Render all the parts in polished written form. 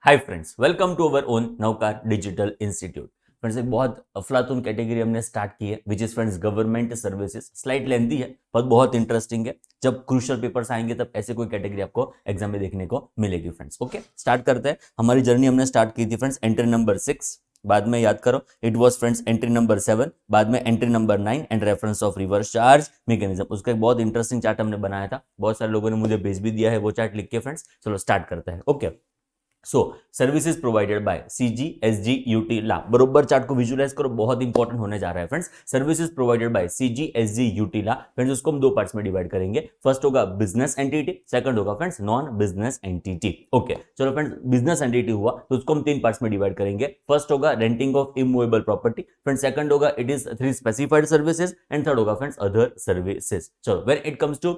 Hi friends, welcome to our own Navkar digital institute. Friends, एक बहुत अफलातून कैटेगरी हमने स्टार्ट की है which is friends government services. Slight lengthy है पर बहुत इंटरेस्टिंग है। जब क्रूशियल पेपर्स आएंगे तब ऐसे कोई कैटेगरी आपको एग्जाम में देखने को मिलेगी। फ्रेंड्स ओके, स्टार्ट करते हैं। हमारी जर्नी हमने स्टार्ट की थी फ्रेंड्स एंट्री नंबर 6, बाद में याद करो it was friends entry number 7, बाद में entry number 9 and reference of reverse charge mechanism. उसका एक बहुत इंटरेस्टिंग चार्ट हमने बनाया था, बहुत सारे लोगों ने मुझे भेज भी दिया है वो चार्ट लिख के। फ्रेंड्स चलो स्टार्ट करते हैं। Okay, so services provided by CG SG UT ला, बरोबर चार्ट को विजुअलाइज करो, बहुत इंपॉर्टेंट होने जा रहा है। Friends services provided by CG SG UT LA, फ्रेंड्स उसको हम दो पार्ट्स में डिवाइड करेंगे। फर्स्ट होगा बिजनेस एंटिटी, सेकंड होगा friends non business entity. Okay चलो फ्रेंड्स, बिजनेस एंटिटी हुआ तो उसको हम तीन पार्ट्स में डिवाइड करेंगे। फर्स्ट होगा renting of immovable property, friends second होगा it is three specified services and third होगा फ्रेंड्स अदर सर्विसेज। चलो when it comes to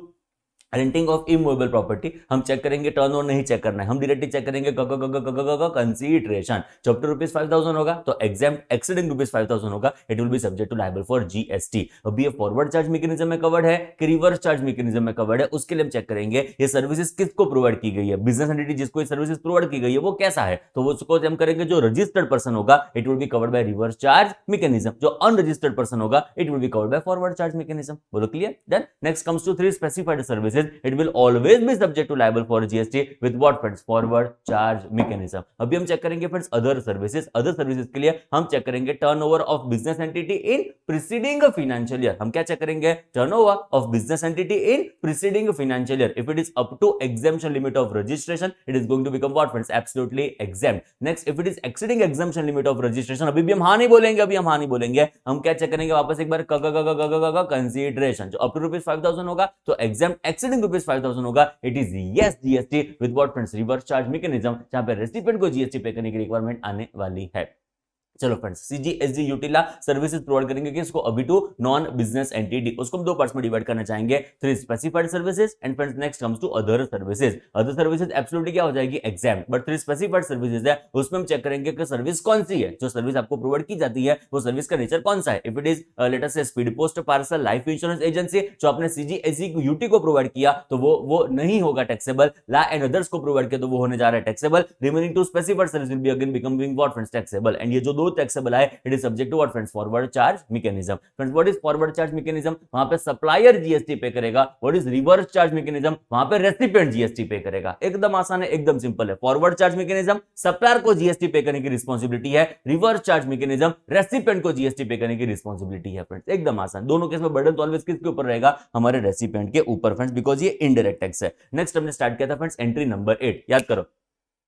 renting of immovable property, हम चेक करेंगे टर्नओवर नहीं चेक करना है, हम डायरेक्टली चेक करेंगे कंसीडरेशन। जब टू ₹5,000 होगा तो एग्जाम्प्ट एक्सीडिंग ₹5,000 होगा, it will be subject to liable for GST. अभी ये फॉरवर्ड चार्ज मैकेनिज्म में कवर्ड है कि रिवर्स चार्ज मैकेनिज्म में कवर्ड है, उसके लिए हम चेक करेंगे ये सर्विसेज किसको प्रोवाइड की गई है। बिजनेस एंटिटी जिसको ये सर्विसेज प्रोवाइड की गई है वो कैसा है, तो वो उसको हम करेंगे जो रजिस्टर्ड पर्सन होगा it will be covered by reverse charge mechanism, जो अनरजिस्टर्ड पर्सन होगा it will be covered by forward charge mechanism. बोलो clear? Then next comes to three specified services, it will always be subject to liable for GST with what friends? Forward charge mechanism। अभी हम check करेंगे friends other services. Other services के लिए हम check करेंगे turnover of business entity in preceding financial year. हम क्या check करेंगे? Turnover of business entity in preceding financial year. If it is up to exemption limit of registration, it is going to become what friends? Absolutely exempt। next if it is exceeding exemption limit of registration, अभी भी हम हाँ नहीं बोलेंगे, अभी हम हाँ नहीं बोलेंगे, हम क्या चेक करेंगे वापस एक बार कंसीडरेशन। जो अप टू ₹5,000 होगा तो exempt exceeding ₹5,000 होगा, it is yes GST with what friends? Reverse charge mechanism, जहां पे रेसिपिएंट को जीएसटी पे करने की रिक्वायरमेंट आने वाली है। चलो फ्रेंड्स, सीजीएसजी यूटिला सर्विसेज प्रोवाइड करेंगे किसको? अभी टू नॉन बिजनेस एंटिटी। उसको हम दो पार्ट्स में डिवाइड करना चाहेंगे, three specified services and friends next comes to other services. Other services absolutely क्या हो जाएगी? Exam. But three specified services है उसमें हम चेक करेंगे कि सर्विस कौन सी है, जो सर्विस आपको प्रोवाइड की जाती है वो सर्विस का नेचर कौन सा है। If it is let us से speed post parcel life insurance agency, जो आपने सीजीएसजी यूटी को प्रोवाइड किया तो वो नहीं होगा टैक्सेबल। ला एंड अदर्स को प्रोवाइड किया तो वो होने जा रहा है taxable. Remaining two specified service will be again becoming what friends? Taxable. And ये जो दो टैक्सेबल है it is subject to what friends? Forward charge mechanism। friends what is forward charge mechanism? वहां पे सप्लायर जीएसटी पे करेगा। what is reverse charge mechanism? वहां पे रेसिपिएंट जीएसटी पे करेगा। एकदम आसान है, एकदम सिंपल है। फॉरवर्ड चार्ज मैकेनिज्म सप्लायर को जीएसटी पे करने की रिस्पांसिबिलिटी है, रिवर्स चार्ज मैकेनिज्म रेसिपिएंट को जीएसटी पे करने की रिस्पांसिबिलिटी है। फ्रेंड्स एकदम आसान, दोनों केस में बर्डन तो ऑलवेज किसके ऊपर रहेगा? हमारे रेसिपिएंट के ऊपर फ्रेंड्स, बिकॉज ये इनडायरेक्ट टैक्स है। नेक्स्ट हमने स्टार्ट किया था फ्रेंड्स एंट्री नंबर 8, याद करो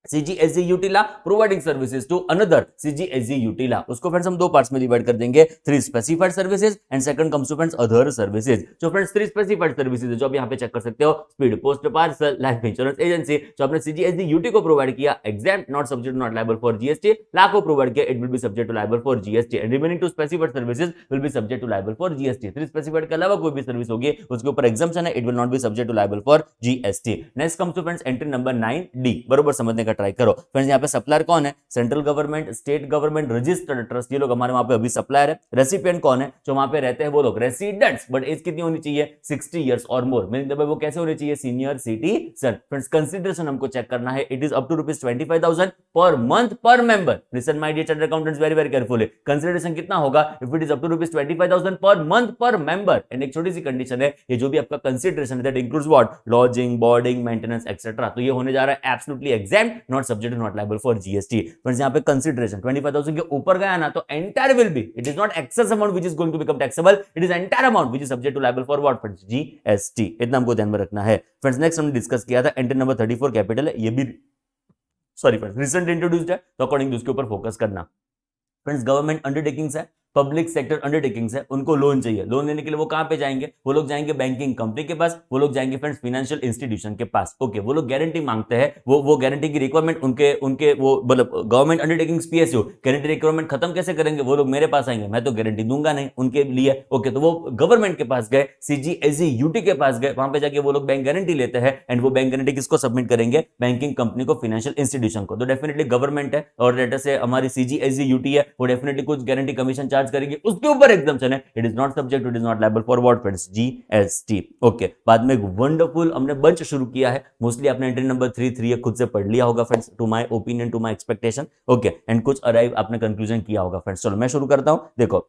CGSG UTLA providing services to another CGSG UTLA. उसको फ्रेंड्स हम दो पार्ट्स में डिवाइड कर देंगे, three specified services and second comes to friends other services. जो फ्रेंड्स थ्री स्पेसिफाइड सर्विसेज है जो आप यहां पे चेक कर सकते हो, speed post parcel life insurance agency, जो आपने CGSG यूटी को प्रोवाइड किया exempt not subject not liable for GST, LA को प्रोवाइड किया it will be subject to liable for GST and remaining two specified services will be subject to liable for GST. Three specified के अलावा कोई भी service होगी उसके ऊपर exemption है, it will not be subject to liable for GST. Next comes to friends entry number 9D, बरोबर समझने का ट्राई करो। फ्रेंड्स यहाँ पे सप्लायर कौन है? Central government, state government, registered trust, ये लोग हमारे वहां पे अभी सप्लायर है। रेसिपिएंट कौन है? जो वहां पे रहते हैं वो लोग रेसिडेंट्स, बट एज कितनी होनी चाहिए? 60 इयर्स और मोर। मतलब वो कैसे होने चाहिए? Senior citizen. फ्रेंड्स कंसीडरेशन हमको चेक करना है, it is up to ₹25,000 per month per member. Listen my dear chartered accountants very very carefully, consideration कितना होगा? If it is up to ₹25,000 per month per member. And एक छोटी सी condition है, ये जो भी आपका कंसीडरेशन है that includes what? Lodging, boarding, maintenance etcetera. तो ये होने जा रहा है absolutely exempt, not subject not liable for GST. Friends यहां पे कंसीडरेशन 25,000 के ऊपर गया ना तो entire will be, it is not excess amount which is going to become taxable, it is entire amount which is subject to liable for what friends? GST. इतना हमको ध्यान में रखना है। फ्रेंड्स नेक्स्ट हमने डिस्कस किया था एंट्री नंबर 34 कैपिटल है, ये भी सॉरी फ्रेंड्स रिसेंट इंट्रोड्यूस्ड है, तो अकॉर्डिंग टू उसके ऊपर फोकस करना। फ्रेंड्स गवर्नमेंट अंडरटेकिंग्स है, पब्लिक सेक्टर अंडरटेकिंग्स है, उनको लोन चाहिए। लोन लेने के लिए वो कहां पे जाएंगे? वो लोग जाएंगे बैंकिंग कंपनी के पास, वो लोग जाएंगे फ्रेंड्स फाइनेंशियल इंस्टीट्यूशन के पास। ओके, वो लोग गारंटी मांगते हैं, वो गारंटी की रिक्वायरमेंट उनके वो मतलब government undertakings PSU guarantee requirement खत्म कैसे करेंगे? वो लोग मेरे पास आएंगे, मैं तो गारंटी दूंगा नहीं उनके लिए। ओके, तो वो गवर्नमेंट के पास गए, सीजीएसजी यूटी के पास गए, वहां पे जाके वो लोग बैंक गारंटी लेते हैं एंड वो बैंक गारंटी किसको सबमिट करेंगे? बैंकिंग कंपनी को, फाइनेंशियल इंस्टीट्यूशन को। तो डेफिनेटली गवर्नमेंट है और लेटर से हमारी सीजीएसजी यूटी है, वो डेफिनेटली कुछ गारंटी कमीशन चार्ज चार्ज करेंगे उसके ऊपर एग्जाम्पशन है, it is not subject, it is not liable for what friends, GST. Okay, बाद में एक वंडरफुल हमने बंच शुरू किया है, मोस्टली आपने एंट्री नंबर 3 खुद से पढ़ लिया होगा friends, to my opinion, to my expectation. Okay, and कुछ अराइव आपने कंक्लूजन किया होगा फ्रेंड्स। चलो मैं शुरू करता हूं। देखो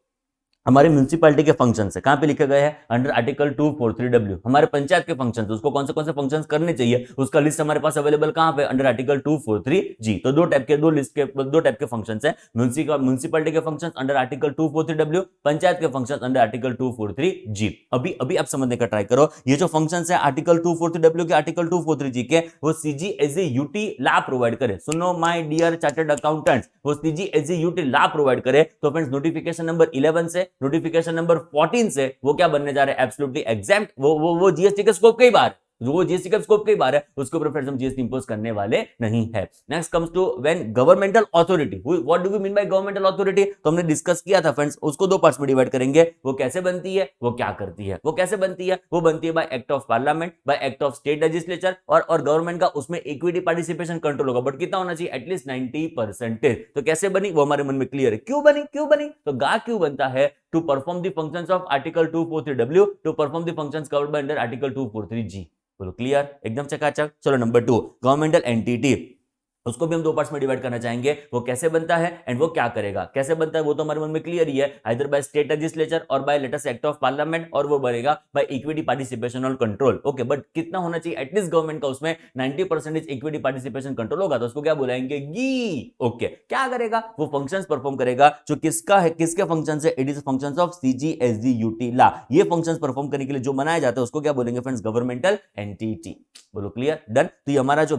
हमारे म्यूनिसिपैलिटी के फंक्शन है, कहां पे लिखे गए हैं, अंडर आर्टिकल 243W। हमारे पंचायत के फंक्शन, उसको कौन से फंक्शंस करने चाहिए, उसका लिस्ट हमारे पास अवेलेबल कहां पे, अंडर आर्टिकल 243G। तो दो टाइप के फंक्शंस हैं, म्यूनिसिपैलिटी के functions under article 243W, panchayat के फंक्शंस अंडर आर्टिकल 243G। अभी आप समझने का ट्राई करो, ये जो फंक्शंस है आर्टिकल 243W के, आर्टिकल 243G के, वो CGSE-UT ला प्रोवाइड करे। सुनो माय डियर चार्टर्ड अकाउंटेंट्स, वो CGSE-UT ला प्रोवाइड करे। तो फ्रेंड्स नोटिफिकेशन नंबर 11 से नोटिफिकेशन नंबर 14 से वो क्या बनने जा रहे हैं, एब्सोल्युटली एग्जैम्प्ट। वो जीएसटी के स्कोप के ही बाहर, वो जीएसटी का स्कोप के बाहर है, उसके ऊपर फिर हम जीएसटी इंपोज करने वाले नहीं है। Next comes to when governmental authority, what do we mean by governmental authority, तो हमने डिस्कस किया था फ्रेंड्स, उसको दो पार्ट्स में डिवाइड करेंगे। वो कैसे बनती है, वो क्या करती है, वो कैसे बनती है, वो बनती है bye act of parliament, bye act of state legislature, और गवर्नमेंट का उसमें इक्विटी पार्टिसिपेशन कंट्रोल होगा, बट कितना होना चाहिए, एटलीस्ट 90%। तो कैसे बनी वो हमारे मन में क्लियर है, क्यों बनी तो गा क्यों बनता है, to perform the functions of article 243W, to perform the functions covered by under article 243G। बोलो क्लियर, एकदम चकाचक। चलो नंबर 2, गवर्नमेंटल एंटिटी, उसको भी हम दो पार्ट्स में डिवाइड करना चाहेंगे। वो कैसे बनता है एंड वो क्या करेगा, कैसे बनता है वो तो हमारे मन में क्लियर ही है, आइदर बाय स्टेट लेजिस्लेचर और by latest act of parliament, और वो बनेगा बाय इक्विटी पार्टिसिपेशन और कंट्रोल। ओके, बट कितना होना चाहिए, एटलीस्ट गवर्नमेंट का उसमें 90% इक्विटी पार्टिसिपेशन कंट्रोल होगा, तो उसको क्या बुलाएंगे, गी। ओके, क्या करेगा, वो फंक्शंस परफॉर्म करेगा जो किसका है, किसके फंक्शंस है, it is functions of CGSE-UT ला। ये फंक्शंस परफॉर्म करने के लिए जो बनाया जाता है उसको क्या बोलेंगे फ्रेंड्स, गवर्नमेंटल एंटिटी। बोलो क्लियर, डन। तो ये हमारा जो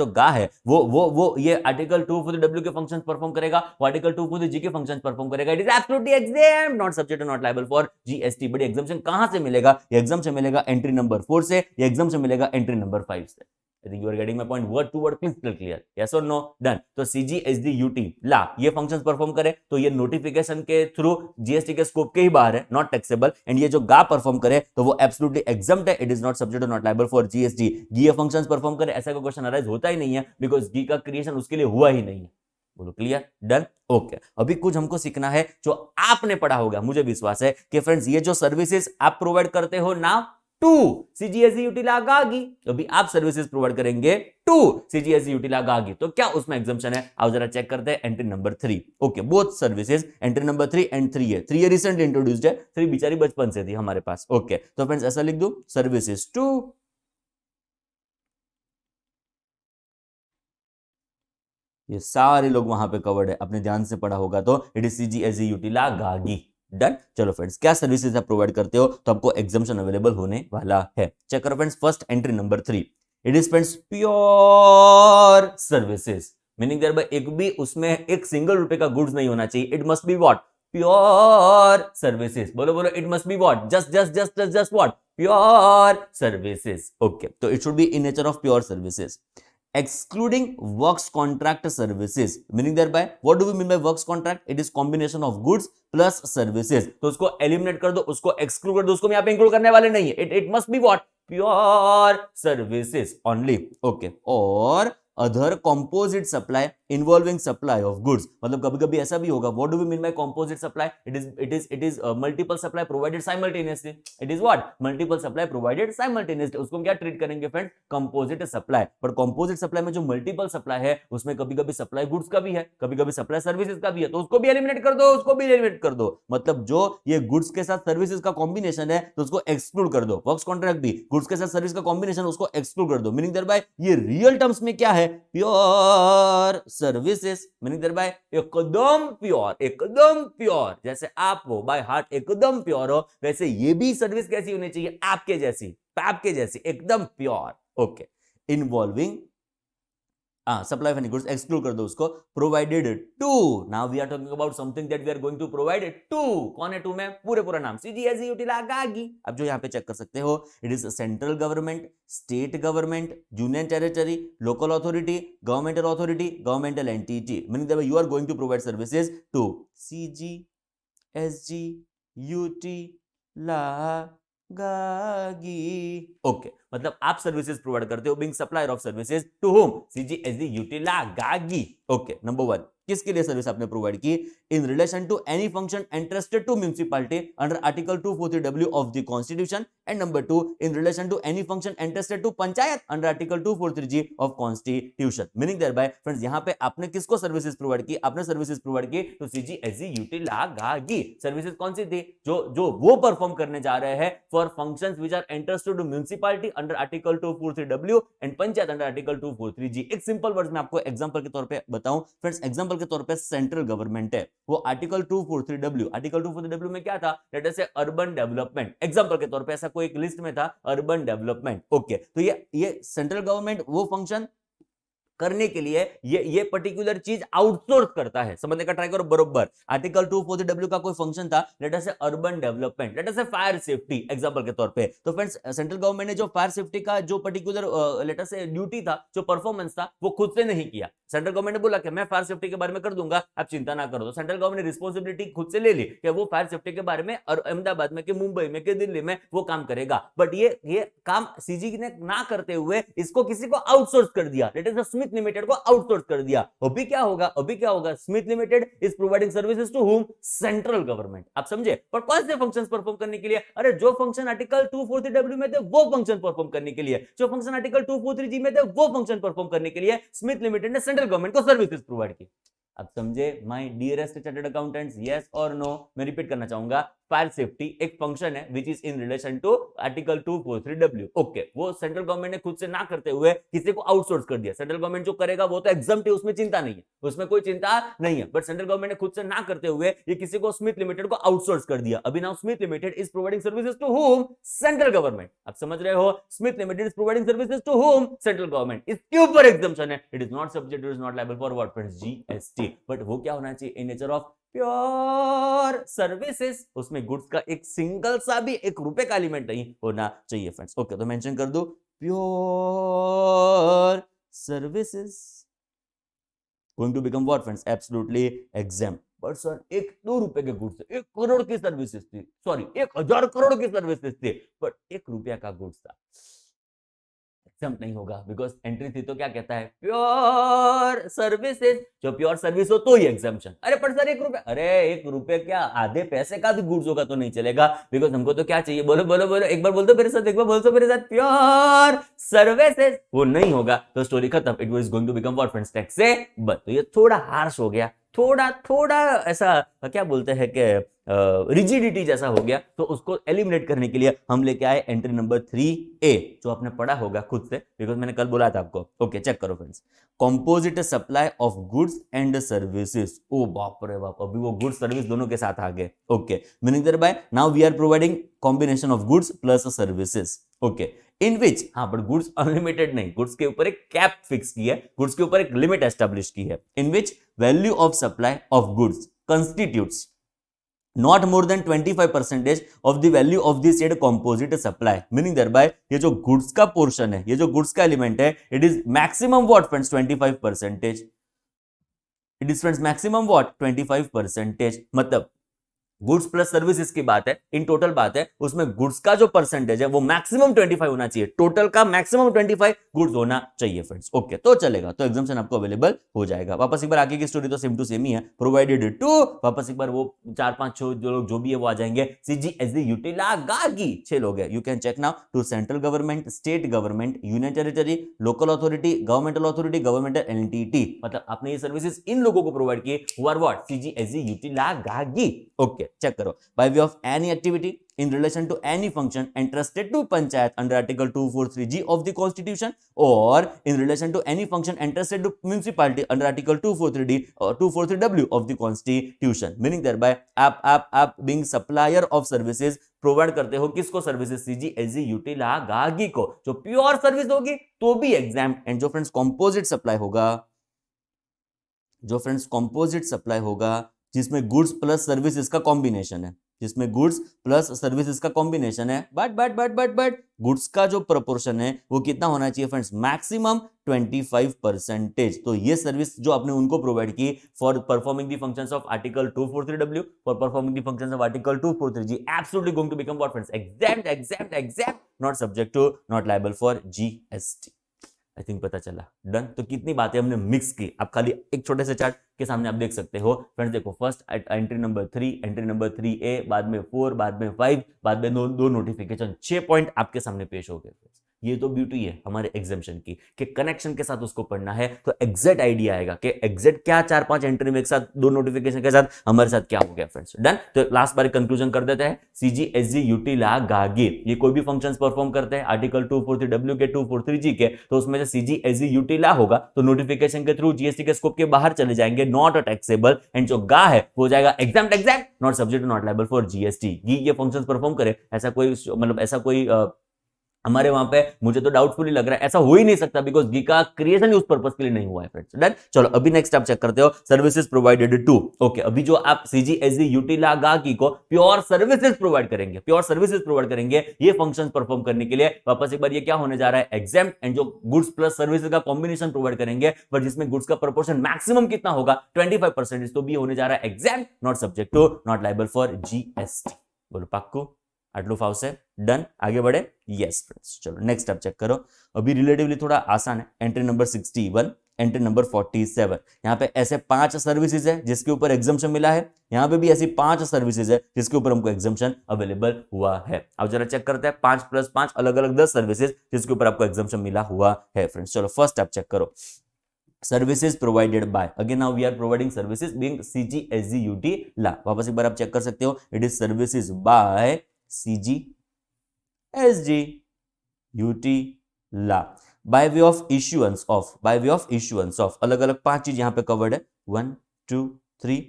गा है, वो ये आर्टिकल 243W के फंक्शंस परफॉर्म करेगा, वो आर्टिकल 243G के फंक्शंस परफॉर्म करेगा। It is absolutely exempt, not subject, not liable for GST. But exemption कहां से मिलेगा, ये एग्जाम्पशन मिलेगा एंट्री नंबर 4 से, ये एग्जाम्पशन मिलेगा एंट्री नंबर 5 से। I think you are getting my point, word to word crystal clear, yes or no, done। तो CGSE-UT ला ये फंक्शंस परफॉर्म करे तो ये नोटिफिकेशन के थ्रू जीएसटी के स्कोप के ही बाहर है, नॉट टैक्सेबल। एंड ये जो गा परफॉर्म करे तो वो एब्सोल्युटली एग्जम्प्ट है, it is not subject, not liable for GST. गी ये फंक्शंस परफॉर्म करे, ऐसा कोई क्वेश्चन अराइज होता ही नहीं है, बिकॉज गी का क्रिएशन उसके लिए हुआ ही नहीं है। बोलो क्लियर, डन। ओके, अभी कुछ हमको सीखना है जो आपने पढ़ा होगा, मुझे विश्वास है कि फ्रेंड्स ये जो सर्विसेज आप प्रोवाइड करते हो ना टू CGSE-UT लागागी, तो भी आप सर्विसेज प्रोवाइड करेंगे टू CGSE-UT लागागी, तो क्या उसमें एग्जाम्पशन है, आओ जरा चेक करते हैं entry number 3। Okay, both services entry number 3 and 3 है, 3 रिसेंटली इंट्रोड्यूस्ड है, 3 बेचारी बचपन से थी हमारे पास। ओके, तो फ्रेंड्स ऐसा लिख दो, सर्विसेज टू, ये सारे लोग वहां पे कवर्ड है, अपने ध्यान से पढ़ा होगा तो, इट इज CGSE-UT लागागी, डन। चलो फ्रेंड्स, क्या सर्विसेज आप प्रोवाइड करते हो, तो आपको एग्जाम्पशन अवेलेबल होने वाला है। चेक करो friends, first entry number 3, it is friends pure services, meaning there bye एक भी उसमें एक सिंगल रुपए का गुड्स नहीं होना चाहिए, it must be what, pure services. बोलो बोलो, it must be what, just what, pure services. Okay, तो it should be in nature of pure services, excluding works contract services, meaning thereby what do we mean by works contract, it is combination of goods plus services। तो उसको eliminate कर दो, उसको exclude कर दो, उसको यहाँ पे इंक्लूड करने वाले नहीं है, it must be what, pure services only. Okay, और other composite supply involving supply of goods, मतलब कभी कभी ऐसा भी होगा, what do we mean by composite supply, it is multiple supply provided simultaneously, it is what, multiple supply provided simultaneously, उसको हम क्या ट्रीट करेंगे फ्रेंड, कंपोजिट सप्लाई। पर कंपोजिट सप्लाई में जो मल्टीपल सप्लाई है उसमें कभी कभी सप्लाई गुड्स का भी है, कभी कभी सप्लाई सर्विसेज का भी है, तो उसको भी एलिमिनेट कर दो, उसको भी एलिमिनेट कर दो, मतलब जो ये गुड्स के साथ सर्विसेज का कॉम्बिनेशन है तो उसको एक्सक्लूड कर दो, वर्क्स कॉन्ट्रैक्ट भी गुड्स के साथ सर्विस का कॉम्बिनेशन, उसको एक्सक्लूड कर दो, मीनिंग देयर ये रियल टर्म्स में क्या है, प्योर सर्विसेज, मीनिंग देयर एकदम प्योर, जैसे आप हो बाय हार्ट एकदम प्योर हो, वैसे ये भी सर्विस कैसी होनी चाहिए, आपके जैसी एकदम pure. Okay, involving supply of any goods, exclude कर दो उसको, provided to, now we are talking about something that we are going to provide it to, कौन है टू में, पूरा नाम CGSE-UT लागागी। अब जो यहाँ पे चेक कर सकते हो, it is central government, state government, union territory, local authority, governmental entity, meaning that you are going to provide services to CGSE-UT लागागी। ओके, मतलब आप सर्विसेज प्रोवाइड करते हो, being supplier of services to whom, CGSE-UT लागागी। Okay, number 1, किसके लिए service आपने provide की? In relation to any function entrusted to municipality under article 243W of the constitution, and number 2 in relation to any function entrusted to panchayat under article 243G of constitution. Meaning there bye friends यहां पे आपने किसको services provide की? आपने services provide की to CG SG यूटिलागागी। Services कौन सी थी? जो वो परफॉर्म करने जा रहे हैं for functions which are entrusted to municipality under article 243W and panchayat under article 243G। एक सिंपल वर्ड्स में आपको एग्जांपल के तौर पे बताऊं फ्रेंड्स, एग्जांपल के तौर पे सेंट्रल गवर्नमेंट है, वो आर्टिकल 243W, आर्टिकल 243W में क्या था? लेट अस से अर्बन डेवलपमेंट, एग्जांपल के तौर पे ऐसा कोई एक लिस्ट में था अर्बन डेवलपमेंट। ओके, तो ये सेंट्रल गवर्नमेंट वो फंक्शन करने के लिए ये पर्टिकुलर चीज आउटसोर्स करता है। समझने का ट्राई करो बरोबर। आर्टिकल 243W का कोई फंक्शन था, लेट अस से अर्बन डेवलपमेंट, लेट अस से फायर सेफ्टी, एग्जांपल के तौर पे। तो फ्रेंड्स सेंट्रल गवर्नमेंट ने जो फायर सेफ्टी का जो पर्टिकुलर लेट अस से ड्यूटी था, जो परफॉर्मेंस था, वो खुद से नहीं किया। सेंट्रल गवर्नमेंट ने बोला कि मैं फायर सेफ्टी के बारे में कर दूंगा, आप चिंता ना करो। तो सेंट्रल गवर्नमेंट ने रिस्पांसिबिलिटी खुद से ले ली कि वो फायर सेफ्टी के बारे में और अहमदाबाद में, कि मुंबई में, कि दिल्ली में वो काम करेगा। बट ये काम सीजी ने ना करते हुए इसको किसी को आउटसोर्स कर दिया, लेट अस से स्मिथ लिमिटेड को आउटसोर्स कर दिया। अभी क्या होगा? Smith limited is providing services to whom? Central government. आप समझे? पर कौन से फंक्शंस परफॉर्म करने के लिए? अरे जो फंक्शन आर्टिकल 243W में थे वो फंक्शन परफॉर्म करने के लिए, जो फंक्शन आर्टिकल 243G में थे वो फंक्शन परफॉर्म करने के लिए स्मिथ लिमिटेड ने सेंट्रल गवर्नमेंट को सर्विसेज प्रोवाइड की। अब समझे my dearest chartered accountants? Yes और नो? मैं रिपीट करना चाहूंगा, फायर सेफ्टी एक फंक्शन है which is in relation to article 243W। Okay, वो सेंट्रल गवर्नमेंट ने खुद से ना करते हुए किसी को आउटसोर्स कर दिया। सेंट्रल गवर्नमेंट जो करेगा वो तो एग्जम्प्ट है, उसमें चिंता नहीं है, उसमें कोई चिंता नहीं है। बट सेंट्रल गवर्नमेंट ने खुद से ना करते हुए ये किसी को स्मिथ लिमिटेड को आउटसोर्स कर दिया। अभी now Smith limited is providing services to whom? Central government. आप समझ रहे हो? Smith limited is providing services to whom? Central government. इसके ऊपर एग्जम्पशन है, it is not subject, it is not liable for what friends? GST. But वो क्या होना चाहिए? In nature of pure services. उसमें गुड्स का एक सिंगल सा भी एक रुपए का एलिमेंट नहीं होना चाहिए फ्रेंड्स। ओके, तो मेंशन कर दो pure services going to become what friends? Absolutely exempt. But sir 1-2 रुपए के गुड्स, 1 करोड़ की सर्विसेज थी, सॉरी 1000 करोड़ की सर्विसेज थी, बट 1 रुपया का गुड्स था, नहीं होगा। बिकॉज एंट्री थी तो क्या कहता है? Pure services. जो प्योर सर्विस हो तो ही एग्जाम्पशन। अरे पर सर 1 रुपया, अरे 1 रुपये क्या आधे पैसे का भी गुड्स होगा तो नहीं चलेगा। बिकॉज हमको तो क्या चाहिए? बोलो बोलो बोलो, एक बार बोल दो मेरे साथ, एक बार बोल दो मेरे साथ, प्योर सर्विसेज। वो नहीं होगा तो स्टोरी खत्म। It was going to become what friends? Taxable. तो ये थोड़ा हार्श हो गया, थोड़ा ऐसा क्या बोलते हैं कि रिजिडिटी जैसा हो गया। तो उसको एलिमिनेट करने के लिए हम लेके आए एंट्री नंबर 3A, जो आपने पढ़ा होगा खुद से, बिकॉज मैंने कल बोला था आपको। ओके, चेक करो friends. Composite supply of goods and services. ओ बाप रे बाप, अभी वो गुड्स सर्विस दोनों के साथ आ गए। Okay, meaning there by now we are providing combination of goods plus services. Okay, in which, हाँ बट गुड्स अनलिमिटेड नहीं, गुड्स के ऊपर एक कैप फिक्स की है, गुड्स के ऊपर एक लिमिट एस्टेब्लिश की है। In which value of supply of goods constitutes not more than 25% of the value of the said composite supply, meaning thereby ये जो गुड्स का पोर्शन है, ये जो गुड्स का एलिमेंट है, it is maximum what friends? 25%। It is friends maximum what? 25%। मतलब goods plus services की बात है, इन टोटल बात है, उसमें गुड्स का जो परसेंटेज है वो मैक्सिमम 25 होना चाहिए, टोटल का मैक्सिमम 25 गुड्स होना चाहिए फ्रेंड्स। ओके, तो चलेगा, तो एग्जाम्पशन आपको अवेलेबल हो जाएगा। वापस एक बार आगे की स्टोरी तो सेम टू सेम ही है, प्रोवाइडेड टू, वापस एक बार वो 4-5 लोग जो भी है वो आ जाएंगे। सीजीएसडी यूटिलागागी 6 लोग हैं। You can check now to central government, state government, union territory, local authority, governmental authority, governmental entity. मतलब आपने ये सर्विसेज इन लोगों को प्रोवाइड किए, हु आर व्हाट? सीजीएसडी यूटिलागागी। ओके, चेक करो। By way of any activity in relation to any function entrusted to panchayat under article 243G of the constitution, or in relation to any function entrusted to municipality under article 243D or 243W of the constitution, meaning thereby आप being supplier of services provide करते हो किसको? Services सीजीएसडी यूटिलागागी को। जो pure service होगी तो भी exam, and जो फ्रेंड्स कंपोजिट सप्लाई होगा, जो फ्रेंड्स कंपोजिट सप्लाई होगा जिसमें गुड्स प्लस सर्विसेज का कॉम्बिनेशन है, जिसमें गुड्स प्लस सर्विसेज का कॉम्बिनेशन है, बट गुड्स का जो प्रोपोर्शन है वो कितना होना चाहिए फ्रेंड्स? मैक्सिमम 25%। तो ये सर्विस जो आपने उनको प्रोवाइड की for performing the functions of article 243W, for performing the functions of article 243G, absolutely going to become what friends? Exempt, not subject to, not liable for GST. I think पता चला। Done. तो कितनी बातें हमने mix की, आप खाली एक छोटे से चार्ट के सामने आप देख सकते हो फ्रेंड्स। देखो first entry number 3, entry number 3A, बाद में 4, बाद में 5, बाद में दो नोटिफिकेशन, 6 पॉइंट आपके सामने पेश हो गए। ये तो ब्यूटी है हमारे एग्जाम्शन की कि कनेक्शन के साथ उसको पढ़ना है तो एग्जैक्ट आइडिया आएगा कि एग्जैक्ट क्या 4-5 एंट्री में एक साथ दो नोटिफिकेशन के साथ हमारे साथ क्या हो गया फ्रेंड्स। डन। तो लास्ट बार कंक्लूजन कर देते हैं। CGSG यूटिला गागे ये कोई भी फंक्शंस परफॉर्म करते हैं आर्टिकल 243W के 243G के, तो उसमें से CGSG यूटिला होगा तो नोटिफिकेशन के थ्रू जीएसटी के स्कोप के बाहर चले जाएंगे, नॉट टैक्सेबल, एंड जो गा है वो जाएगा exempt not subject not liable for GST. ये फंक्शंस परफॉर्म करे ऐसा कोई मतलब ऐसा कोई हमारे वहां पे मुझे तो डाउटफुल ही लग रहा है, ऐसा हो ही नहीं सकता बिकॉज गी का क्रिएशन ही उस पर्पस के लिए नहीं हुआ है फ्रेंड्स। डन। चलो अभी नेक्स्ट आप चेक करते हो सर्विसेज प्रोवाइडेड टू। ओके, अभी जो आप CGSG यूटिला गा की को प्योर सर्विसेज प्रोवाइड करेंगे, प्योर सर्विसेज प्रोवाइड करेंगे ये फंक्शंस परफॉर्म करने के लिए। वापस एक बार ये क्या होने जा रहा है, एग्जाम्प्ट, एंड जो गुड्स प्लस सर्विसेज का कॉम्बिनेशन प्रोवाइड करेंगे पर जिसमें गुड्स का प्रोपोर्शन मैक्सिमम कितना होगा 25%, तो भी होने जा रहा है exempt, not subject to, not liable for GST. बोलो पक्को, आटलू फाव से डन। आगे बढ़े। यस फ्रेंड्स, चलो नेक्स्ट आप चेक करो। अभी रिलेटिवली थोड़ा आसान है। Entry number 61, entry number 47। यहाँ पे ऐसे 5 सर्विसेज है जिसके ऊपर एग्जाम्पशन मिला है, यहाँ पे भी ऐसी 5 सर्विसेज है जिसके ऊपर हमको एग्जाम्पशन अवेलेबल हुआ है। अब जरा चेक करते हैं 5 + 5 अलग अलग 10 सर्विसेज जिसके ऊपर आपको एग्जाम्पशन मिला हुआ है फ्रेंड्स। चलो फर्स्ट आप चेक करो services provided by, again now we are providing services being CGSG UTLA. वापस एक बार आप चेक कर सकते हो, it is services by CGSG UTLA by way of issuance of, by way of issuance of, अलग अलग 5 चीज यहां पे कवर्ड है, 1 2 3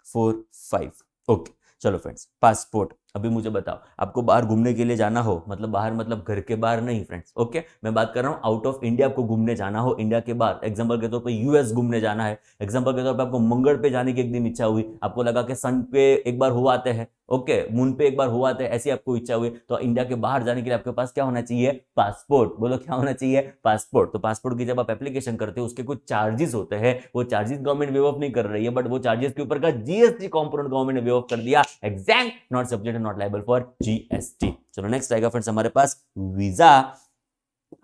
4 5। ओके चलो फ्रेंड्स, पासपोर्ट। अभी मुझे बताओ, आपको बाहर घूमने के लिए जाना हो, मतलब बाहर मतलब घर के बाहर नहीं फ्रेंड्स, ओके मैं बात कर रहा हूं आउट ऑफ इंडिया आपको घूमने जाना हो, इंडिया के बाहर, एग्जांपल के तौर पे यूएस घूमने जाना है, एग्जांपल के तौर पे आपको मंगल पे जाने की एक दिन इच्छा हुई, आपको लगा कि सन पे एक बार हो आते हैं, ओके मून पे एक बार हो आते हैं, ऐसी आपको इच्छा हुई, तो इंडिया के बाहर जाने के लिए आपके पास क्या होना चाहिए, पासपोर्ट। बोलो क्या होना चाहिए, पासपोर्ट। तो पासपोर्ट की जब आप एप्लीकेशन करते हो उसके कुछ चार्जेस होते हैं, वो चार्जेस गवर्नमेंट वेव ऑफ नहीं कर रही है, बट वो चार्जेस के ऊपर का जीएसटी कंपोनेंट गवर्नमेंट ने वेव ऑफ कर दिया, exact, not subject, not liable for GST. चलो नेक्स्ट आएगा फ्रेंड्स हमारे पास वीजा।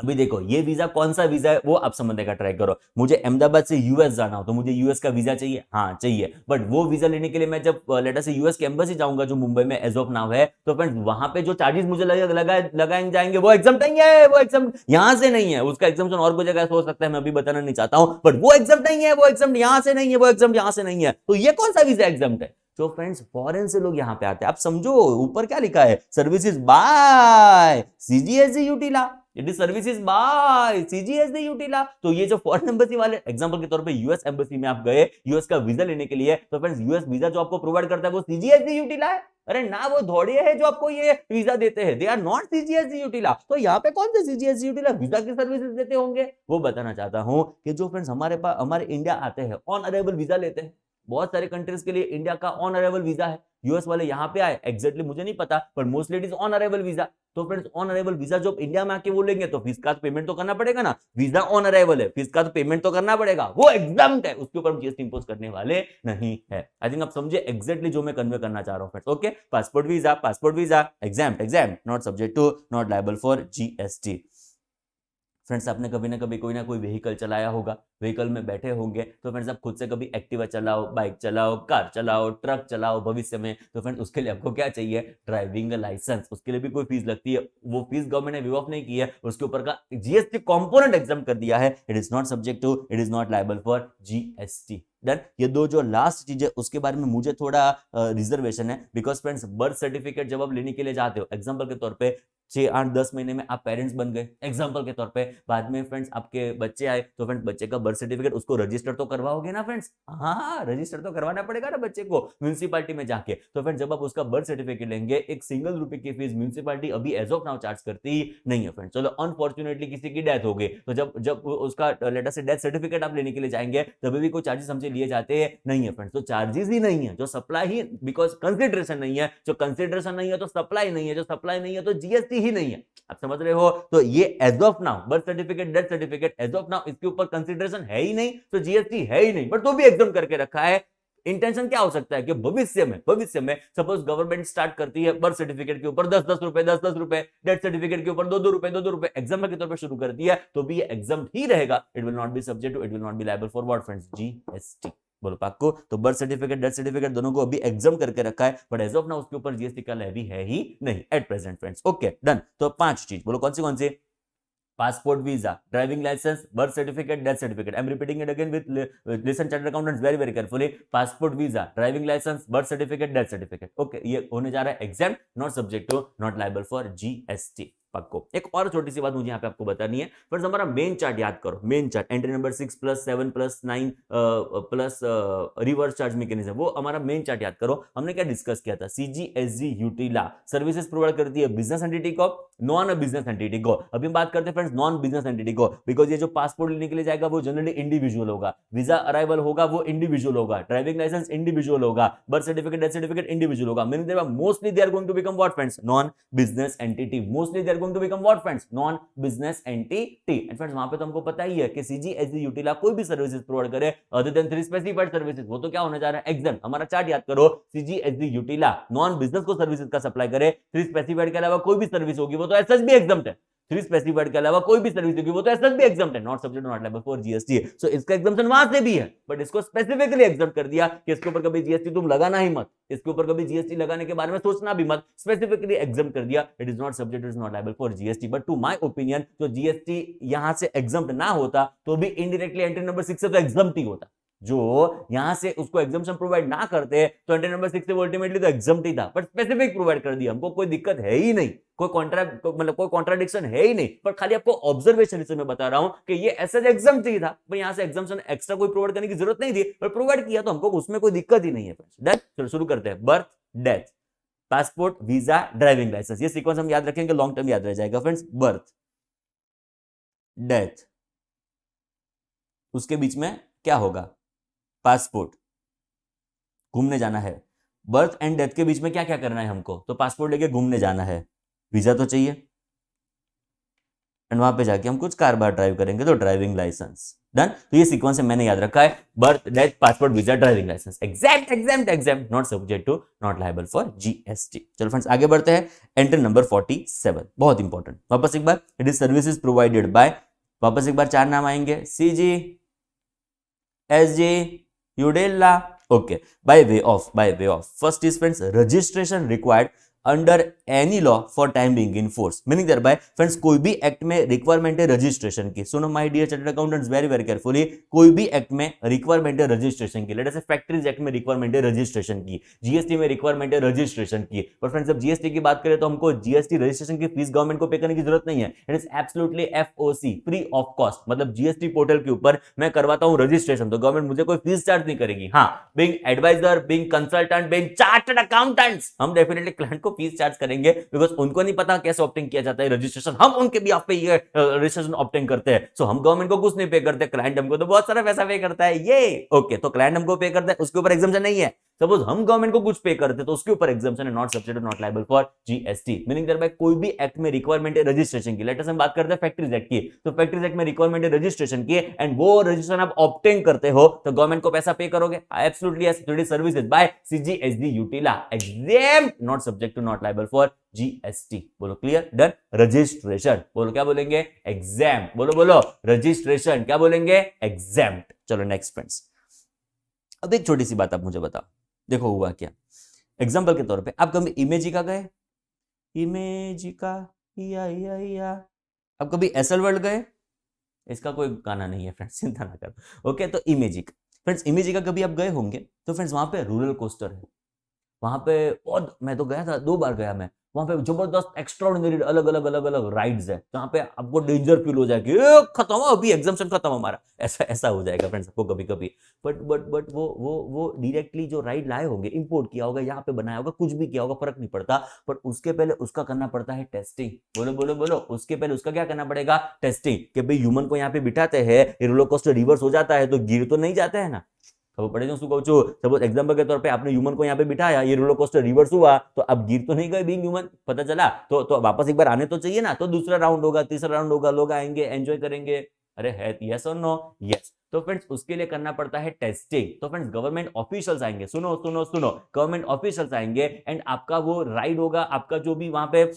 अभी देखो ये वीजा कौन सा वीजा है वो आप समझने का ट्राई करो। मुझे अहमदाबाद से यूएस जाना हो तो मुझे यूएस का वीजा चाहिए, हाँ चाहिए, बट वो वीजा लेने के लिए मैं जब लेटर से यूएस के एम्बेसी जाऊंगा जो मुंबई में एज ऑफ नाउ है, तो फ्रेंड्स वहां पे जो चार्जेस मुझे लगाए जाएंगे वो एग्जाम नहीं है, वो एग्जाम यहां से नहीं है, उसका एग्जाम्पशन और कोई जगह हो सकता है, मैं अभी बताना नहीं चाहता हूं, बट वो एग्जाम नहीं है, वो एग्जाम यहां से नहीं है, वो एग्जाम यहां से नहीं है, तो ये कौन सा वीजा एग्जाम है। तो फ्रेंड्स फॉरेन से लोग यहां पे आते हैं, आप समझो ऊपर क्या लिखा है, services by CGSG UTLA, it is services by CGSG UTLA. तो ये जो फॉरेन एम्बेसी वाले, एग्जांपल के तौर पे यूएस एम्बेसी में आप गए यूएस का वीजा लेने के लिए, तो फ्रेंड्स यूएस वीजा जो आपको प्रोवाइड करता है वो CGSG यूटिला है। अरे ना, वो धोड़िए है जो आपको ये वीजा देते हैं, they are not CGSG UTLA. तो यहाँ पे कौन से CGSG यूटिला वीजा की सर्विसेज देते होंगे, वो बताना चाहता हूं कि जो फ्रेंड्स हमारे पास हमारे इंडिया आते हैं ऑन अराइवल वीजा लेते हैं, बहुत सारे कंट्रीज के लिए इंडिया का ऑन अराइवल वीजा है। यूएस वाले यहां पे आए, एग्जैक्टली मुझे नहीं पता, पर mostly it is on arrival visa. तो फ्रेंड्स ऑन अराइवल वीजा जो इंडिया में आके वो लेंगे तो फीस का पेमेंट तो करना पड़ेगा ना, वीजा ऑन अराइवल है, फीस का तो पेमेंट तो करना पड़ेगा, वो एग्जाम्प्ट है, उसके ऊपर हम जीएसटी इंपोज करने वाले नहीं है। आई थिंक आप समझे एग्जैक्टली जो मैं कन्वे करना चाह रहा हूं friends. Okay, passport visa exempt, not subject to, not liable for GST. Friends आपने कभी ना कभी कोई ना कोई व्हीकल चलाया होगा, व्हीकल में बैठे होंगे, तो फ्रेंड्स आप खुद से कभी एक्टिवा चलाओ, बाइक चलाओ, कार चलाओ, ट्रक चलाओ भविष्य में, तो फ्रेंड्स उसके लिए आपको क्या चाहिए, ड्राइविंग लाइसेंस। उसके लिए भी कोई फीस लगती है, वो फीस गवर्नमेंट ने वेव ऑफ नहीं की है, उसके ऊपर का जीएसटी कंपोनेंट एग्जाम कर दिया है, it is not subject to, it is not liable for GST. Done. ये दो जो लास्ट चीज है उसके बारे में मुझे थोड़ा रिजर्वेशन है, बिकॉज फ्रेंड्स बर्थ सर्टिफिकेट जब आप लेने के लिए जाते हो, एग्जाम्पल के तौर पे 6 8 10 महीने में आप पेरेंट्स बन गए, एग्जांपल के तौर पे, बाद में फ्रेंड्स आपके बच्चे आए, तो फ्रेंड्स बच्चे का बर्थ सर्टिफिकेट उसको रजिस्टर तो करवाओगे ना फ्रेंड्स, हाँ रजिस्टर तो करवाना पड़ेगा ना बच्चे को म्यूनिसिपैलिटी में जाके। तो फ्रेंड्स जब आप उसका बर्थ सर्टिफिकेट लेंगे, एक सिंगल रुपए की फीस म्यूनिसिपैलिटी अभी एज ऑफ नाउ चार्ज करती नहीं है फ्रेंड्स। चलो अनफॉर्चुनेटली किसी की डेथ हो गई, तो जब जब उसका लेटर से डेथ सर्टिफिकेट आप लेने के लिए जाएंगे तभी भी कोई चार्जेस हमसे लिए जाते नहीं है फ्रेंड्स। तो चार्जेस ही नहीं है, जो सप्लाई ही, बिकॉज कंसिडरेशन नहीं है, जो कंसिडरेशन नहीं है तो सप्लाई नहीं है, जो सप्लाई नहीं है तो जीएसटी ही नहीं है, आप समझ रहे हो। तो ये as of now birth certificate, death certificate as of now इसके ऊपर कंसिडरेशन है ही नहीं, तो जीएसटी है ही नहीं, बट तो भी एग्जाम करके रखा है इंटेंशन क्या हो सकता है कि भविष्य में सपोज गवर्नमेंट स्टार्ट करती है बर्थ सर्टिफिकेट के ऊपर 10-10 रुपए 10-10 रुपए, डेथ सर्टिफिकेट के ऊपर 2-2 रुपए 2-2 रुपए एग्जाम के तौर पर शुरू करती है, तो भी ये एग्जाम ही रहेगा। It will not be subject to, it will not be liable for what friends, GST. बोलो पाक्को। तो बर्थ सर्टिफिकेट डेथ सर्टिफिकेट दोनों को अभी एग्जाम करके रखा है, बट एज ऑफ नाउ उसके ऊपर जीएसटी का लेवी है ही नहीं at present friends. Okay done. तो 5 चीज बोलो, कौन सी? passport, visa, driving license, birth certificate, death certificate. I'm repeating it again with listen chartered accountants very carefully. Passport, visa, driving license, birth certificate, death certificate. Okay, ये होने जा रहा है exempt, not subject to, not liable for GST. पक्को। एक और छोटी सी बात मुझे यहाँ पे आपको बतानी है फ्रेंड्स, हमारा मेन चार्ट याद करो, main chart entry number 6+7+9 plus reverse charge mechanism, वो हमारा मेन चार्ट याद करो। हमने क्या डिस्कस किया था, सीजीएसजी यूटिला सर्विसेज प्रोवाइड करती है बिजनेस एंटिटी को, नॉन बिजनेस एंटिटी को। अभी हम बात करते हैं फ्रेंड्स नॉन बिजनेस एंटिटी को, बिकॉज ये जो पासपोर्ट लेने के लिए जाएगा वो जनरली इंडिविजुअल होगा, वीजा अराइवल होगा वो इंडिविजुअल होगा, ड्राइविंग लाइसेंस इंडिविजुअल होगा, birth certificate death certificate individual होगा। Meaning there mostly they are going to become what friends, non business entity. Mostly they are going to become what friends, non business entity. And friends वहां पे तो हमको पता ही है कि सीजीएसजी यूटिला कोई भी सर्विसेज प्रोवाइड करे अदर देन 3 स्पेसिफाइड सर्विसेज, वो तो क्या होने जा रहा है, एग्जाम। हमारा चार्ट याद करो, सीजीएसजी यूटिला नॉन बिजनेस को सर्विसेज का सप्लाई करे, 3 स्पेसिफाइड के अलावा कोई भी सर्विस होगी वो तो एसएस भी एग्जाम्प्ट है, 3 स्पेसिफाइड के अलावा कोई भी सर्विस होगी वो तो एसएस भी एग्जाम्प्ट है, not subject not liable for GST. So इसका एग्जाम्पशन वहां से भी है, बट इसको स्पेसिफिकली एग्जाम्प्ट कर दिया कि इसके ऊपर कभी जीएसटी तुम लगाना ही मत, इसके ऊपर कभी जीएसटी लगाने के बारे में सोचना भी मत, स्पेसिफिकली एग्जाम्प्ट कर दिया। It is not subject, it is not liable for GST. But to my opinion तो जीएसटी यहां से एग्जाम्प्ट ना होता तो भी इनडायरेक्टली एंट्री नंबर 6 से तो एग्जाम्प्ट ही होता। जो यहां से उसको एग्जाम्पशन प्रोवाइड ना करते तो एंट्री नंबर 6 से अल्टीमेटली तो एग्जाम्प्ट ही था, बट स्पेसिफिक प्रोवाइड कर दिया, हमको कोई दिक्कत है ही नहीं, कोई कॉन्ट्राडिक्शन है ही नहीं, पर खाली आपको ऑब्जर्वेशन से मैं बता रहा हूं कि ये एसएस एग्जाम्प्ट ही था, पर यहां से एग्जाम्पशन एक्स्ट्रा कोई प्रोवाइड करने की जरूरत नहीं थी, पर प्रोवाइड किया तो हमको उसमें कोई दिक्कत ही नहीं है। चलो शुरू करते हैं। Birth, death, passport, visa, driving licence, ये सीक्वेंस हम याद रखेंगे, लॉन्ग टर्म याद रह जाएगा फ्रेंड्स। बर्थ, डेथ, उसके बीच में क्या होगा, पासपोर्ट, घूमने जाना है। बर्थ एंड डेथ के बीच में क्या क्या करना है हमको, तो पासपोर्ट लेके घूमने जाना है, वीजा तो चाहिए, एंड वहां पे जाके हम कुछ कार बार ड्राइव करेंगे तो ड्राइविंग लाइसेंस। डन। तो ये सीक्वेंस मैंने याद रखा है, birth, death, passport, visa, driving licence, exempt, not subject to, not liable for GST. चलो फ्रेंड्स आगे बढ़ते हैं। एंट्री नंबर 47 बहुत इंपॉर्टेंट, वापस एक बार, it is services provided by, वापस एक बार 4 नाम आएंगे, CG, SG, UTLA. Okay, by way of first is friends registration required under any law for time being in force. Meaning there bye friends कोई भी एक्ट में रिक्वायरमेंट है registration की। सुनो my dear chartered accountants very carefully, कोई भी act में requirement है रजिस्ट्रेशन की। लेट अस से फैक्ट्रीज एक्ट में रिक्वायरमेंट है रजिस्ट्रेशन की, जीएसटी में रिक्वायरमेंट है रजिस्ट्रेशन की। पर फ्रेंड्स जब जीएसटी की बात करें तो हमको जीएसटी रजिस्ट्रेशन की फीस गवर्नमेंट को पे करने की जरूरत नहीं है, it is absolutely FOC, free of cost. मतलब जीएसटी पोर्टल के ऊपर मैं करवाता हूं रजिस्ट्रेशन तो गवर्नमेंट मुझे कोई फीस चार्ज नहीं करेगी। हाँ, being adviser, being consultant, being chartered accountants, हम डेफिनेटली क्लाइंट को फीस चार्ज करेंगे, बिकॉज उनको नहीं पता कैसे ऑप्टिंग किया जाता है रजिस्ट्रेशन, हम उनके भी आप पे ये रजिस्ट्रेशन ऑप्टिंग करते हैं। सो हम गवर्नमेंट को कुछ नहीं पे करते, क्लाइंट हमको तो बहुत सारा पैसा पे करता है ये। ओके, तो क्लाइंट हमको पे करता है, उसके ऊपर एग्जाम्पशन नहीं है। सपोज हम गवर्नमेंट को कुछ पे करते तो उसके ऊपर एग्जाम्पशन है, not subject, not liable for GST. Meaning there bye कोई भी एक्ट में रिक्वायरमेंट है रजिस्ट्रेशन की। लेट अस हम बात करते हैं फैक्ट्रीज एक्ट की, तो फैक्ट्रीज एक्ट में रिक्वायरमेंट है रजिस्ट्रेशन की, एंड वो रजिस्ट्रेशन आप ऑब्टेन करते हो तो गवर्नमेंट को पैसा पे करोगे। Absolutely yes, it is services by CGSD UTLA, exempt, not subject to, not liable for GST. बोलो क्लियर, डन। रजिस्ट्रेशन बोलो, क्या बोलेंगे, एग्जाम। बोलो रजिस्ट्रेशन क्या बोलेंगे, एग्जाम्प्ट। चलो नेक्स्ट फ्रेंड्स, अब एक छोटी सी बात आप मुझे बताओ, देखो हुआ क्या। एग्जाम्पल के तौर पे आप कभी इमेजिका गए, इमेजिका या आप कभी एसएल वर्ल्ड गए, इसका कोई गाना नहीं है फ्रेंड्स, चिंता ना करो। ओके, तो इमेजिका फ्रेंड्स, इमेजिका कभी आप गए होंगे तो फ्रेंड्स वहां पे रूरल कोस्टर है, वहां पे, और मैं तो गया था 2 बार गया मैं, वहां पे जबरदस्त एक्स्ट्राऑर्डिनरी अलग अलग राइड्स है जहां पे आपको डेंजर फील हो जाएगी, खत्म अभी एग्जाम्पशन खत्म हमारा, ऐसा हो जाएगा फ्रेंड्स आपको कभी कभी। बट वो डायरेक्टली जो राइड लाए होंगे, इंपोर्ट किया होगा, यहाँ पे बनाया होगा, कुछ भी किया होगा, फर्क नहीं पड़ता, बट उसके पहले उसका करना पड़ता है टेस्टिंग। बोलो उसके पहले उसका क्या करना पड़ेगा, टेस्टिंग, कि भाई ह्यूमन को यहाँ पे बिठाते हैं, रोलर कोस्टर रिवर्स हो जाता है तो गिर तो नहीं जाते हैं ना। खबर पड़े उसको कहूँ, सपोज एग्जांपल के तौर पे आपने ह्यूमन को यहाँ पे बिठाया, ये रोलर कोस्टर रिवर्स हुआ तो अब गिर तो नहीं गए बीइंग ह्यूमन, पता चला तो वापस एक बार आने तो चाहिए ना, तो दूसरा राउंड होगा, तीसरा राउंड होगा, लोग आएंगे, एंजॉय करेंगे। अरे है, यस और नो, यस। तो फ्रेंड्स उसके लिए करना पड़ता है टेस्टिंग। तो फ्रेंड्स गवर्नमेंट ऑफिशियल्स आएंगे, सुनो सुनो सुनो, गवर्नमेंट ऑफिशियल्स आएंगे एंड आपका वो राइड होगा, आपका जो भी वहां पे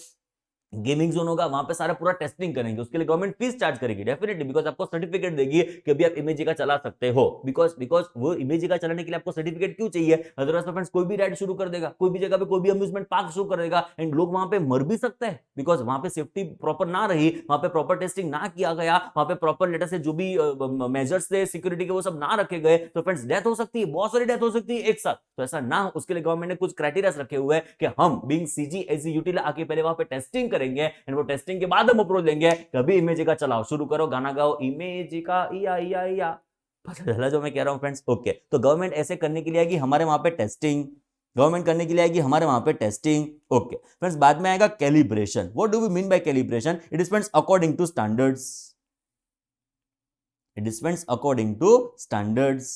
गेमिंग जोन होगा वहां पे सारा पूरा टेस्टिंग करेंगे, उसके लिए गवर्नमेंट फीस चार्ज करेगी डेफिनेटली, बिकॉज आपको सर्टिफिकेट देगी कि अभी आप इमेजी का चला सकते हो, बिकॉज बिकॉज वो इमेजी का चलाने के लिए आपको सर्टिफिकेट क्यों चाहिए, अदरवाइज तो फ्रेंड्स कोई भी राइड शुरू कर देगा, कोई भी जगह पे कोई भी अम्यूजमेंट पार्क शुरू कर देगा एंड लोग वहां पे मर भी सकते हैं, बिकॉज वहां पे सेफ्टी प्रॉपर ना रही, वहां पे प्रॉपर टेस्टिंग ना किया गया, वहां पे प्रॉपर लेटर से जो भी मेजर्स थे सिक्योरिटी के वो सब ना रखे गए, तो फ्रेंड्स डेथ हो सकती है, बहुत सारी डेथ हो सकती है एक साथ, तो ऐसा ना हो उसके लिए गवर्नमेंट ने कुछ क्राइटेरिया रखे हुए हैं कि हम बीइंग सीजी एजी यूटिला आके पहले वहां पे टेस्टिंग करेंगे एंड वो टेस्टिंग के बाद हम अप्रोच लेंगे, कभी इमेज का चलाओ, शुरू करो, गाना गाओ, इमेज का इया इया इया, पता चला जो मैं कह रहा हूं फ्रेंड्स। ओके, तो गवर्नमेंट ऐसे करने के लिए आएगी हमारे वहां पे टेस्टिंग, गवर्नमेंट करने के लिए आएगी हमारे वहां पे टेस्टिंग। ओके फ्रेंड्स, बाद में आएगा calibration. What do we mean by calibration? It depends according to standards, it depends according to standards.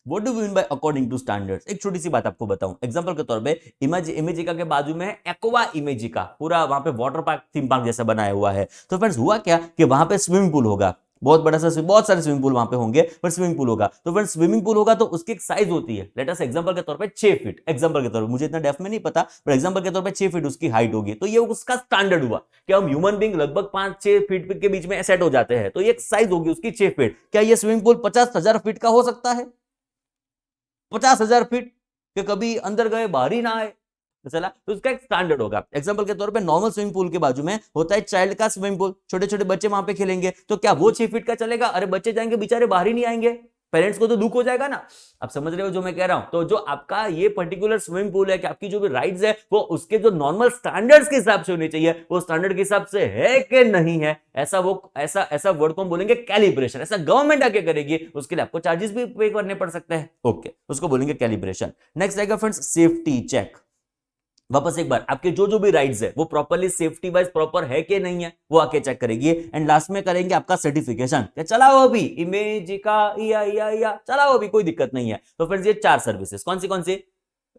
What do we mean by according to standards? एक छोटी सी बात आपको बताऊं, एग्जांपल के तौर पे इमेजिका के बाजू में एक्वा इमेजिका, पूरा वहां पे वाटर पार्क, थीम पार्क जैसा बनाया हुआ है। तो फ्रेंड्स हुआ क्या कि वहां पे स्विमिंग पूल होगा, बहुत बड़ा सा, बहुत सारे स्विमिंग पूल वहां पे होंगे, पर स्विमिंग पूल होगा। तो फ्रेंड्स स्विमिंग पूल होगा तो उसकी एक साइज होती है, लेट अस एग्जांपल के तौर पे 6 फीट, एग्जांपल के तौर पे, मुझे इतना डेफ में नहीं पता, पर एग्जांपल के तौर पे 6 फीट उसकी हाइट होगी। तो ये उसका स्टैंडर्ड हुआ कि हम ह्यूमन बीइंग लगभग 5-6 फीट के बीच में सेट हो जाते हैं, तो ये एक साइज होगी उसकी 6 फीट। क्या ये स्विमिंग पूल 50,000 फीट का हो सकता है? 50,000 फीट के कभी अंदर गए बाहर ही ना आए, तो चला, तो उसका एक स्टैंडर्ड होगा। एग्जांपल के तौर पे नॉर्मल स्विमिंग पूल के बाजू में होता है चाइल्ड का स्विमिंग पूल, छोटे छोटे बच्चे वहां पे खेलेंगे, तो क्या वो 6 फीट का चलेगा? अरे बच्चे जाएंगे बेचारे, बाहर ही नहीं आएंगे, पेरेंट्स को तो दुख हो जाएगा ना। आप समझ रहे हो जो मैं कह रहा हूं? तो जो आपका ये पर्टिकुलर स्विमिंग पूल है कि आपकी जो भी राइड्स है वो उसके जो नॉर्मल स्टैंडर्ड्स के हिसाब से होनी चाहिए, वो स्टैंडर्ड के हिसाब से है कि नहीं है, ऐसा वो ऐसा वर्ड को हम बोलेंगे कैलिब्रेशन। ऐसा गवर्नमेंट आके करेगी, उसके लिए आपको चार्जेस भी पे करने पड़ सकते हैं। ओके, उसको बोलेंगे कैलिब्रेशन। नेक्स्ट आएगा फ्रेंड्स सेफ्टी चेक। वापस एक बार आपके जो भी राइड्स है वो प्रॉपर्ली सेफ्टी वाइज प्रॉपर है कि नहीं है, वो आके चेक करेगी एंड लास्ट में करेंगे आपका सर्टिफिकेशन, क्या चलाओ अभी इमेज का या चलाओ अभी, कोई दिक्कत नहीं है। तो फ्रेंड्स ये 4 सर्विसेज कौन सी?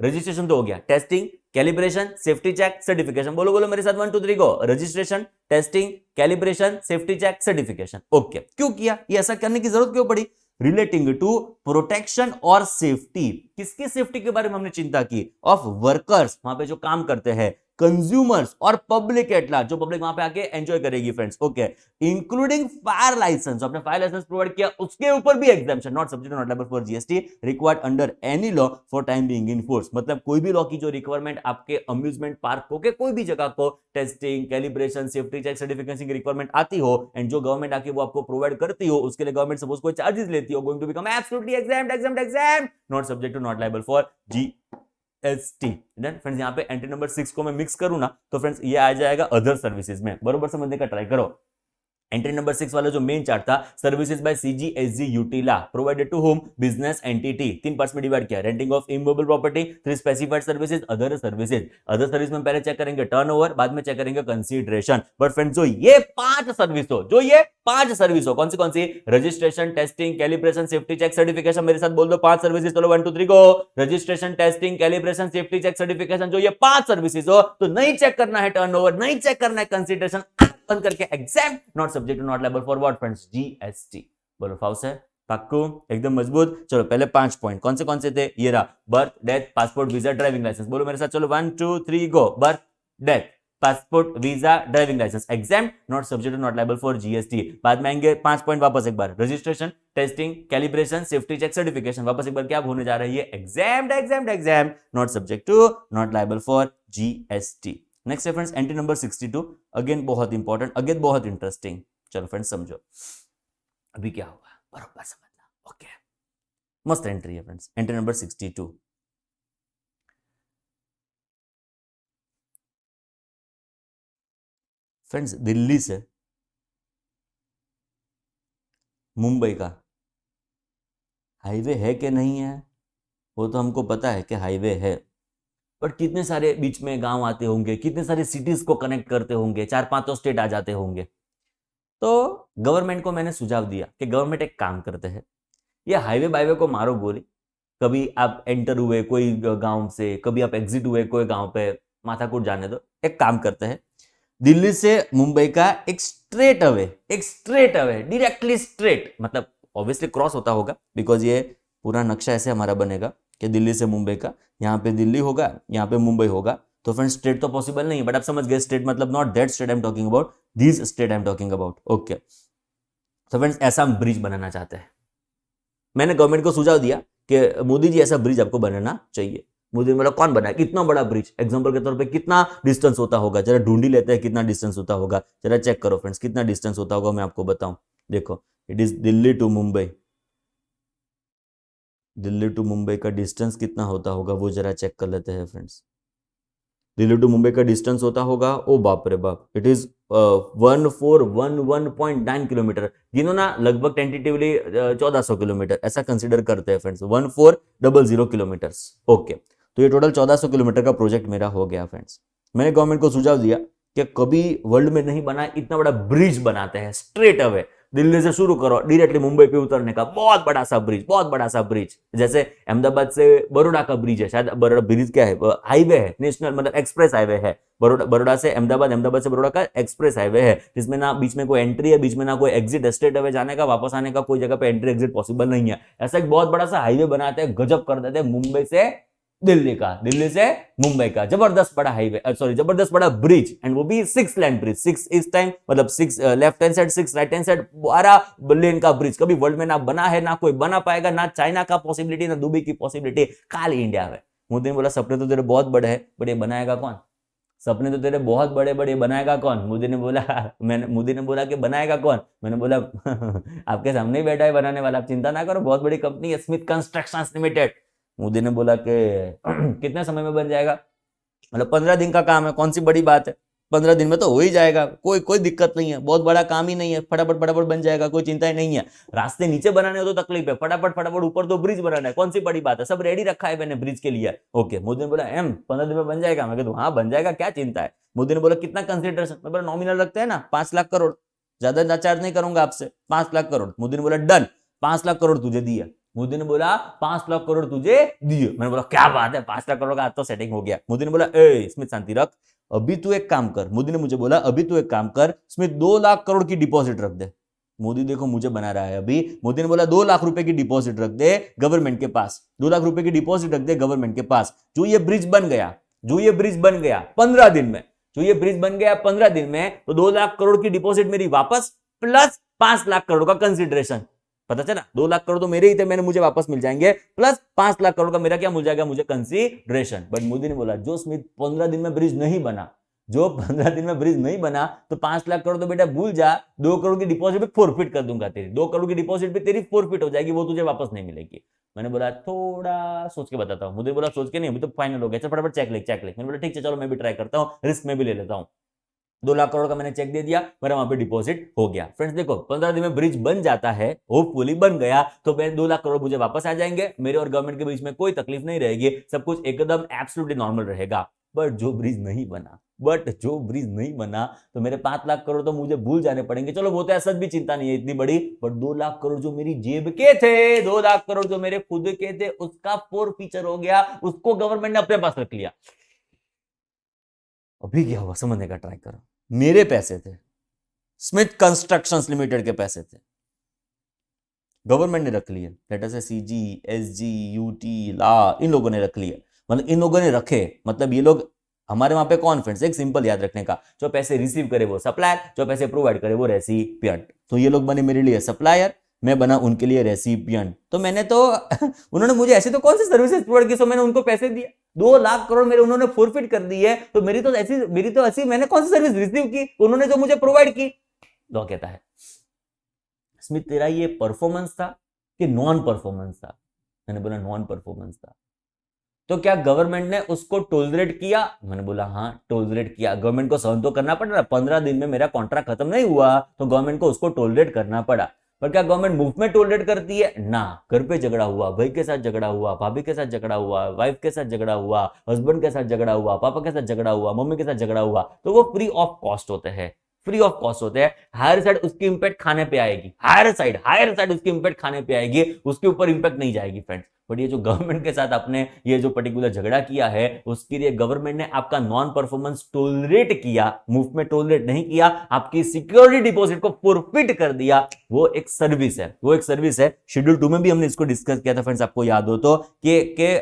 रजिस्ट्रेशन तो हो गया, testing, calibration, safety check, certification. बोलो बोलो मेरे साथ 1 2 3 go. Registration, testing, calibration, safety check, certification. Okay, क्यों किया ये, ऐसा करने की जरूरत क्यों पड़ी? रिलेटिंग टू प्रोटेक्शन और सेफ्टी। किसकी सेफ्टी के बारे में हमने चिंता की? ऑफ वर्कर्स, वहां पे जो काम करते हैं, कंज्यूमर्स और पब्लिक एट लार्ज, जो पब्लिक वहां पे आके एंजॉय करेगी friends. Okay, including fire licence, आपने फायर लाइसेंस प्रोवाइड किया उसके ऊपर भी exemption, not subject not liable for GST, required under any law for time being in force. मतलब कोई भी लॉ की जो रिक्वायरमेंट आपके अम्यूजमेंट पार्क को के कोई भी जगह को testing, calibration, safety check, certification की रिक्वायरमेंट आती हो एंड जो गवर्नमेंट आके वो आपको प्रोवाइड करती हो, उसके लिए गवर्नमेंट सपोज कोई चार्जेस लेती हो, going to become absolutely exempt, not subject to not liable for GST. Then friends यहाँ पे एंट्री नंबर 6 को मैं मिक्स करूं ना, तो फ्रेंड्स ये आ जाएगा अदर सर्विसेज में, बरोबर समझने का ट्राई करो। एंट्री नंबर 6 वाला जो मेन चार्ट था, services by CGSG UTLA provided to whom business entity, 3 parts में डिवाइड किया, renting of immovable property, 3 specified services, other services. Other service में पहले चेक करेंगे टर्नओवर, बाद में चेक करेंगे कंसीडरेशन। बट फ्रेंड्स जो ये 5 सर्विस हो, कौन सी? Registration, testing, calibration, safety check, certification. मेरे साथ बोल दो 5 सर्विसेज, चलो 1 2 3 go. Registration, testing, calibration, safety check, certification. जो ये 5 सर्विसेज हो, तो नहीं चेक करना है टर्नओवर, नहीं चेक करना है कंसीडरेशन, बंद करके exempt, not subject to not liable for what friends? GST. बोलो फाउस है, पक्कू, एकदम मजबूत। चलो पहले 5 पॉइंट कौन से थे? ये रहा, birth, death, passport, visa, driving licence. बोलो मेरे साथ, चलो 1 2 3 go. Birth, death, passport, visa, driving licence, exempt, not subject to not liable for GST. बाद में आएंगे 5 पॉइंट वापस एक बार, registration, testing, calibration, safety check, certification. वापस एक बार क्या होने जा रहा है? ये exempt, not subject to not liable for GST. Next है फ्रेंड्स एंट्री नंबर 62, अगेन बहुत इंपॉर्टेंट, अगेन बहुत इंटरेस्टिंग। चलो फ्रेंड्स समझो अभी क्या होगा, बराबर समझना। ओके, मस्त एंट्री है friends, entry number 62। Friends Delhi से मुंबई का हाईवे है कि नहीं है, वो तो हमको पता है कि हाईवे है, बट कितने सारे बीच में गांव आते होंगे, कितने सारे सिटीज को कनेक्ट करते होंगे, 4-5 तो स्टेट आ जाते होंगे। तो गवर्नमेंट को मैंने सुझाव दिया कि गवर्नमेंट एक काम करते हैं, ये हाईवे बाईवे को मारो गोली, कभी आप एंटर हुए कोई गांव से, कभी आप एग्जिट हुए कोई गांव पे, माथाकूट जाने दो। एक काम करते हैं, दिल्ली से मुंबई का एक स्ट्रेट अवे, डायरेक्टली स्ट्रेट, मतलब ऑब्वियसली क्रॉस होता होगा, बिकॉज ये पूरा नक्शा ऐसे हमारा बनेगा कि दिल्ली से मुंबई का, यहाँ पे दिल्ली होगा, यहाँ पे मुंबई होगा, तो फ्रेंड्स स्टेट तो पॉसिबल नहीं है, बट आप समझ गए स्टेट मतलब not that state I am talking about, this state I am talking about. Okay, तो फ्रेंड्स ऐसा हम ब्रिज बनाना चाहते हैं। मैंने गवर्नमेंट को सुझाव दिया कि मोदी जी ऐसा ब्रिज आपको बनाना चाहिए। मोदी ने बोला कौन बनाए, कितना बड़ा ब्रिज, एग्जांपल के तौर पे कितना डिस्टेंस होता होगा, जरा ढूंढी लेते हैं कितना डिस्टेंस होता होगा, जरा चेक करो फ्रेंड्स कितना डिस्टेंस होता होगा, मैं आपको बताऊं। देखो it is Delhi to Mumbai, Delhi to Mumbai का डिस्टेंस कितना होता होगा वो जरा चेक कर लेते हैं फ्रेंड्स। दिल्ली टू मुंबई का डिस्टेंस होता होगा, ओ बाप रे बाप, इट इज 1411.9 किलोमीटर, गिनो ना, लगभग टेंटेटिवली 1400 किलोमीटर ऐसा कंसिडर करते हैं फ्रेंड्स, 1400 किलोमीटर। ओके, तो ये टोटल 1400 किलोमीटर का प्रोजेक्ट मेरा हो गया फ्रेंड्स। मैंने गवर्नमेंट को सुझाव दिया कि कभी वर्ल्ड में नहीं बना इतना बड़ा ब्रिज बनाते हैं, स्ट्रेट अवे दिल्ली से शुरू करो डायरेक्टली मुंबई पे उतरने का, बहुत बड़ा सा ब्रिज, बहुत बड़ा सा ब्रिज, जैसे अहमदाबाद से बड़ौदा का ब्रिज है, शायद बड़ौदा ब्रिज क्या है, हाईवे है, नेशनल मतलब एक्सप्रेस हाईवे है, बड़ौदा से अहमदाबाद, अहमदाबाद से बड़ौदा का एक्सप्रेस हाईवे है, जिसमें ना बीच में कोई एंट्री है, बीच में ना कोई एग्जिट, स्ट्रेट अवे जाने का, वापस आने का कोई जगह पे एंट्री एग्जिट पॉसिबल नहीं है। ऐसा एक बहुत बड़ा सा हाईवे बनाते हैं, गजब कर देते हैं, मुंबई से दिल्ली का, दिल्ली से मुंबई का जबरदस्त बड़ा हाईवे, सॉरी जबरदस्त बड़ा ब्रिज, एंड वो भी 6 लेन ब्रिज, 6 इस टाइम मतलब 6 left hand side, 6 right hand side, 12 लेन का ब्रिज, कभी वर्ल्ड में ना बना है, ना कोई बना पाएगा, ना चाइना का पॉसिबिलिटी, ना दुबई की पॉसिबिलिटी, खाली इंडिया में। मोदी ने बोला सपने तो तेरे बहुत बड़े हैं, बट ये बनाएगा कौन, सपने तो तेरे बहुत बड़े बड़े, बनाएगा कौन। मोदी ने बोला कि बनाएगा कौन, मैंने बोला आपके सामने ही बैठा है बनाने वाला, आप चिंता ना करो, बहुत बड़ी कंपनी है स्मिथ कंस्ट्रक्शंस लिमिटेड। मोदी ने बोला कि कितने समय में बन जाएगा, मतलब 15 दिन का काम है, कौन सी बड़ी बात है, 15 दिन में तो हो ही जाएगा, कोई दिक्कत नहीं है, बहुत बड़ा काम ही नहीं है, फटाफट बन जाएगा, कोई चिंता ही नहीं है। रास्ते नीचे बनाने हो तो तकलीफ है, फटाफट ऊपर तो ब्रिज बनाना है, कौन सी बड़ी बात है, सब रेडी रखा है मैंने ब्रिज के लिए। ओके, मोदी ने बोला 15 दिन में बन जाएगा, मैं कहता हाँ बन जाएगा, क्या चिंता है। मोदी ने बोला कितना कंसिडरेशन, मैं बोला नॉमिनल रखते हैं ना 5 लाख करोड़, ज्यादा चार्ज नहीं करूंगा आपसे, 5 लाख करोड़। मोदी ने बोला डन, 5 लाख करोड़ तुझे दिया। मोदी ने बोला 5 लाख करोड़ तुझे दिए। मैंने बोला क्या बात है, 5 लाख करोड़ का आज तो सेटिंग हो गया। मोदी ने बोला ए स्मिथ शांति रख, अभी तू एक काम कर, मोदी ने मुझे बोला अभी तू एक काम कर स्मिथ, 2 लाख करोड़ की डिपॉजिट रख दे। मोदी देखो मुझे बना रहा है अभी, मोदी ने बोला 2 लाख रुपए की डिपॉजिट रख दे गवर्नमेंट के पास, 2 लाख रुपए की डिपॉजिट रख दे गवर्नमेंट के पास। जो ये ब्रिज बन गया 15 दिन में, जो ये ब्रिज बन गया 15 दिन में, तो 2 लाख करोड़ की डिपॉजिट मेरी वापस, प्लस 5 लाख करोड़ का कंसिडरेशन। पता चला 2 लाख करोड़ तो मेरे ही थे, मुझे वापस मिल जाएंगे, प्लस 5 लाख करोड़ का मेरा क्या मिल जाएगा, मुझे कंसिडरेशन। बट मोदी ने बोला जो स्मिथ 15 दिन में ब्रिज नहीं बना, जो 15 दिन में ब्रिज नहीं बना, तो 5 लाख करोड़ तो बेटा भूल जा, 2 करोड़ की डिपॉजिट भी फोरफिट कर दूंगा तेरी, 2 करोड़ की डिपॉजिट भी तेरी फोरफिट हो जाएगी, वो तुझे वापस नहीं मिलेगी। मैंने बोला थोड़ा सोच के बताता हूँ। मुझे बोला सोच के नहीं, अभी तो फाइनल हो गया, चल फटाफट चेक लिख। मैंने बोला ठीक है चलो मैं भी ट्राई करता हूँ, रिस्क में भी ले लेता हूँ। 2 लाख करोड़ का मैंने चेक दे दिया, मेरा वहां पे डिपॉजिट हो गया। फ्रेंड्स देखो 15 दिन में ब्रिज बन जाता है, होपफुली बन गया, तो 2 लाख करोड़ मुझे वापस आ जाएंगे, मेरे और गवर्नमेंट के बीच में कोई तकलीफ नहीं रहेगी, सब कुछ एकदम एब्सोल्युटली नॉर्मल रहेगा। बट जो ब्रिज नहीं बना तो मेरे 5 लाख करोड़ तो मुझे भूल जाने पड़ेंगे। चलो वो तो ऐसा भी चिंता नहीं है इतनी बड़ी, बट 2 लाख करोड़ जो मेरी जेब के थे, 2 लाख करोड़ जो मेरे खुद के थे, उसका फोरफीचर हो गया, उसको गवर्नमेंट ने अपने पास रख लिया। अभी क्या हुआ समझने का ट्राई करो। मेरे पैसे थे, स्मिथ कंस्ट्रक्शंस लिमिटेड के पैसे थे, गवर्नमेंट ने रख लिए, लेट अस से सीजी, एसजी, यूटी, ला, इन लोगों ने रख लिए। मतलब इन लोगों ने रखे, मतलब ये लोग हमारे वहां पे कॉन्फ्रेंस, एक सिंपल याद रखने का, जो पैसे रिसीव करे वो सप्लायर, जो पैसे प्रोवाइड करे वो रेसिपिएंट। तो ये लोग बने मेरे लिए सप्लायर, मैं बना उनके लिए रेसिपिएंट। तो मैंने तो उन्होंने मुझे ऐसी तो कौन सी सर्विसेज प्रोवाइड की, सो मैंने उनको पैसे दिए। 2 लाख करोड़ मेरे उन्होंने फोरफिट कर दी है, तो मेरी तो ऐसी मैंने कौन सी सर्विस रिसीव की, उन्होंने जो मुझे प्रोवाइड की। लॉ कहता है स्मिथ तेरा ये परफॉर्मेंस था कि नॉन परफॉर्मेंस था। मैंने बोला नॉन परफॉर्मेंस था। तो क्या गवर्नमेंट ने उसको टोलरेट किया? मैंने बोला हाँ टोलरेट किया, गवर्नमेंट को सहन तो करना पड़ रहा। 15 दिन में मेरा कॉन्ट्रैक्ट खत्म नहीं हुआ तो गवर्नमेंट को उसको टोलरेट करना पड़ा। पर क्या गवर्नमेंट मुफ्त में टोलरेट करती है? ना, घर पे झगड़ा हुआ, भाई के साथ झगड़ा हुआ, भाभी के साथ झगड़ा हुआ, वाइफ के साथ झगड़ा हुआ, हस्बैंड के साथ झगड़ा हुआ, पापा के साथ झगड़ा हुआ, मम्मी के साथ झगड़ा हुआ, तो वो फ्री ऑफ कॉस्ट होते हैं, फ्री ऑफ कॉस्ट होते हैं। हायर साइड उसकी इंपैक्ट खाने पे आएगी, हायर साइड उसकी इंपैक्ट खाने पे आएगी, उसके ऊपर इंपैक्ट नहीं जाएगी फ्रेंड्स। बट ये जो गवर्नमेंट के साथ आपने ये जो पर्टिकुलर झगड़ा किया है, उसके लिए गवर्नमेंट ने आपका नॉन परफॉर्मेंस टोलरेट किया, मूव में टोलरेट नहीं किया, आपकी सिक्योरिटी डिपॉजिट को फॉरफिट कर दिया, वो एक सर्विस है, वो एक सर्विस है। शेड्यूल 2 में भी हमने इसको डिस्कस किया था फ्रेंड्स, आपको याद हो तो, कि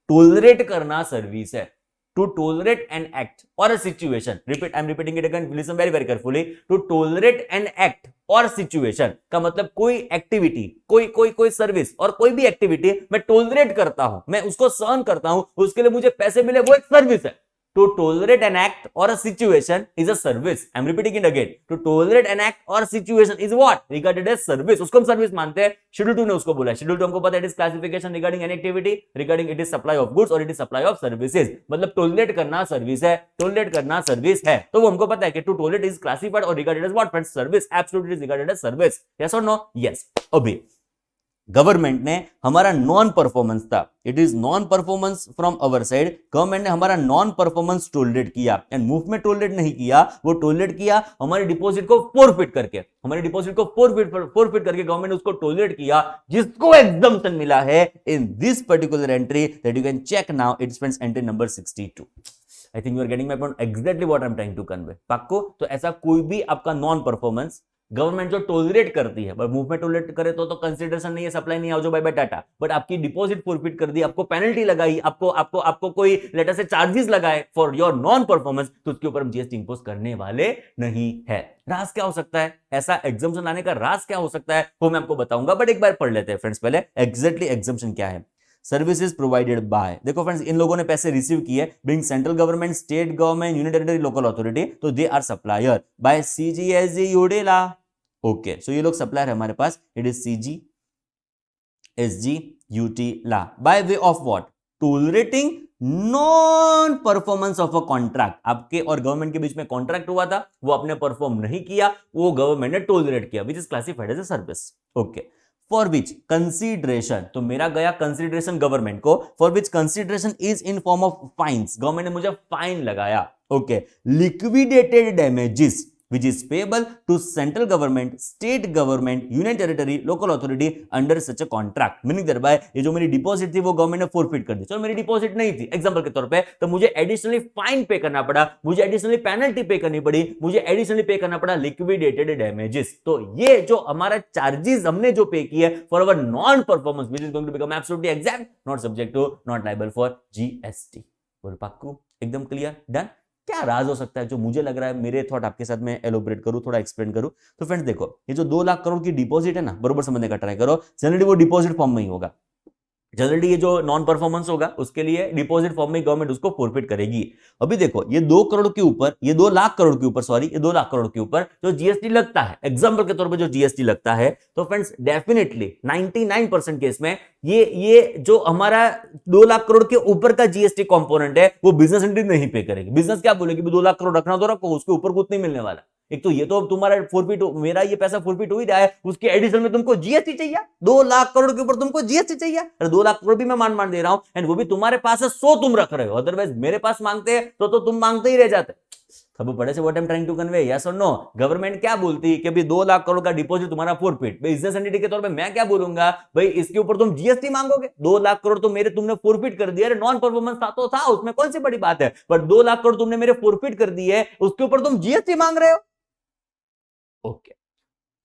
टोलरेट करना सर्विस है। To tolerate an act or a situation, repeat, I'm repeating it again, listen very very carefully, to tolerate an act और सिचुएशन का मतलब कोई एक्टिविटी, कोई सर्विस और कोई भी एक्टिविटी मैं टोलरेट करता हूं, मैं उसको सहन करता हूं, उसके लिए मुझे पैसे मिले, वो एक सर्विस है। To tolerate an act or a situation is a service. I'm repeating it again. To tolerate an act or a situation is what? Regarded as service. उसको हम सर्विस मानते हैं। शेड्यूल 2 ने उसको बोला है। शेड्यूल 2 हमको पता है, it is classification regarding an activity, regarding it is supply of goods or it is supply of services. मतलब टोलरेट करना सर्विस है, टोलरेट करना सर्विस है। तो वो हमको पता है कि to tolerate is classified or regarded as what friends? Service. Absolutely is regarded as service. Yes or no? Yes. अभी गवर्नमेंट ने हमारा नॉन परफॉर्मेंस था, it is non performance from our side, government ने हमारा नॉन परफॉर्मेंस टोलरेट किया, and move में tolerate नहीं किया, वो टोलरेट किया हमारे डिपॉजिट को फॉरफिट करके, हमारे डिपॉजिट को फॉरफिट करके गवर्नमेंट ने उसको टोलरेट किया, जिसको एग्जम्पशन मिला है in this particular entry that you can check now, it's friends entry number 62। I think you are getting my point, exactly what I am trying to convey. पक्को? तो ऐसा कोई भी आपका नॉन परफॉर्मेंस गवर्नमेंट जो tolerate करती है, but move में टोलरेट करे तो कंसीडरेशन नहीं है, सप्लाई नहीं आओ जो बाय बाय टाटा, बट आपकी डिपॉजिट फॉरफिट कर दी, आपको पेनल्टी लगाई, आपको कोई लेटर से चार्जेस लगाए फॉर योर नॉन परफॉर्मेंस, तो उसके ऊपर हम जीएसटी इंपोज करने वाले नहीं है। राज क्या हो सकता है, ऐसा एग्जम्पशन लाने का राज क्या हो सकता है, वो मैं आपको बताऊंगा, बट एक बार पढ़ लेते हैं फ्रेंड्स पहले एग्जैक्टली एग्जम्पशन क्या है। सर्विसेज प्रोवाइडेड बाय, देखो फ्रेंड्स इन लोगों ने पैसे रिसीव किए, being central government, state government, union territory, local authority, तो they are supplier by CGSG UTLA. Okay, so ये लोग सप्लायर है हमारे पास, it is CG SG UT LA, by way of what? Tolerating non performance of a contract. आपके और government के बीच में कॉन्ट्रैक्ट हुआ था, वो आपने परफॉर्म नहीं किया, वो गवर्नमेंट ने टोलरेट किया, which is classified as a service. Okay, for which consideration, तो मेरा गया कंसीडरेशन गवर्नमेंट को, for which consideration is in form of fines, government ने मुझे फाइन लगाया। Okay, liquidated damages which is payable to central government, state government, union territory, local authority under such a contract, meaning thereby ये जो मेरी deposit थी वो government ने forfeit कर दी, चलो मेरी डिपॉजिट नहीं थी एग्जांपल के तौर पे, तो मुझे एडिशनली फाइन पे करना पड़ा, मुझे एडिशनली पेनल्टी पे करनी पड़ी, मुझे एडिशनली पे करना पड़ा लिक्विडेटेड डैमेजेस। तो ये जो हमारा चार्जेस हमने जो पे किए for our non performance which is going to become absolutely exempt, not subject to, not liable for GST. बोल पक्कू, एकदम क्लियर, डन। क्या राज हो सकता है जो मुझे लग रहा है, मेरे थॉट आपके साथ में एलोबरेट करूं, थोड़ा एक्सप्लेन करूं। तो फ्रेंड्स देखो, ये जो 2 लाख करोड़ की डिपॉजिट है ना, बरोबर समझने का ट्राई करो, जनरली वो डिपॉजिट फॉर्म में ही होगा, जनरली ये जो नॉन परफॉर्मेंस होगा उसके लिए डिपॉजिट फॉर्म में गवर्नमेंट उसको फॉरफिट करेगी। अभी देखो ये 2 करोड़ के ऊपर, ये 2 लाख करोड़ के ऊपर, सॉरी, ये 2 लाख करोड़ के ऊपर जो जीएसटी लगता है, एग्जांपल के तौर पे जो जीएसटी लगता है, तो फ्रेंड्स डेफिनेटली 99% केस में ये जो हमारा 2 लाख करोड़ के ऊपर का जीएसटी कंपोनेंट है वो बिजनेस एंटिटी नहीं पे करेगी। बिजनेस क्या बोलेगी, 2 लाख करोड़ रखना तो रखो, उसके ऊपर कुछ नहीं मिलने वाला। एक तो ये तो तुम्हारा फॉरफिट, मेरा ये पैसा फॉरफिट हो ही रहा है, उसके एडिशन में तुमको जीएसटी चाहिए, 2 लाख करोड़ के ऊपर तुमको जीएसटी चाहिए। अरे 2 लाख करोड़ भी मैं मान दे रहा हूं, एंड वो भी तुम्हारे पास है 100 तुम रख रहे हो, अदरवाइज मेरे पास मांगते हैं तो तुम मांगते ही रह जाते। खबर पड़े से what I am trying to convey, yes और नो? गवर्नमेंट क्या बोलती है कि भाई 2 लाख करोड़ का डिपॉजिट तुम्हारा फॉरफिट, बिजनेस एंटिटी के तौर पे मैं क्या बोलूंगा, भाई इसके ऊपर तुम जीएसटी मांगोगे, 2 लाख करोड़ तो मेरे तुमने फॉरफिट कर दिया, नॉन परफॉर्मेंस था तो था, उसमें कौन सी बड़ी बात है, बट 2 लाख करोड़ तुमने मेरे फॉरफिट कर दी है, उसके ऊपर तुम जीएसटी मांग रहे हो। ओके,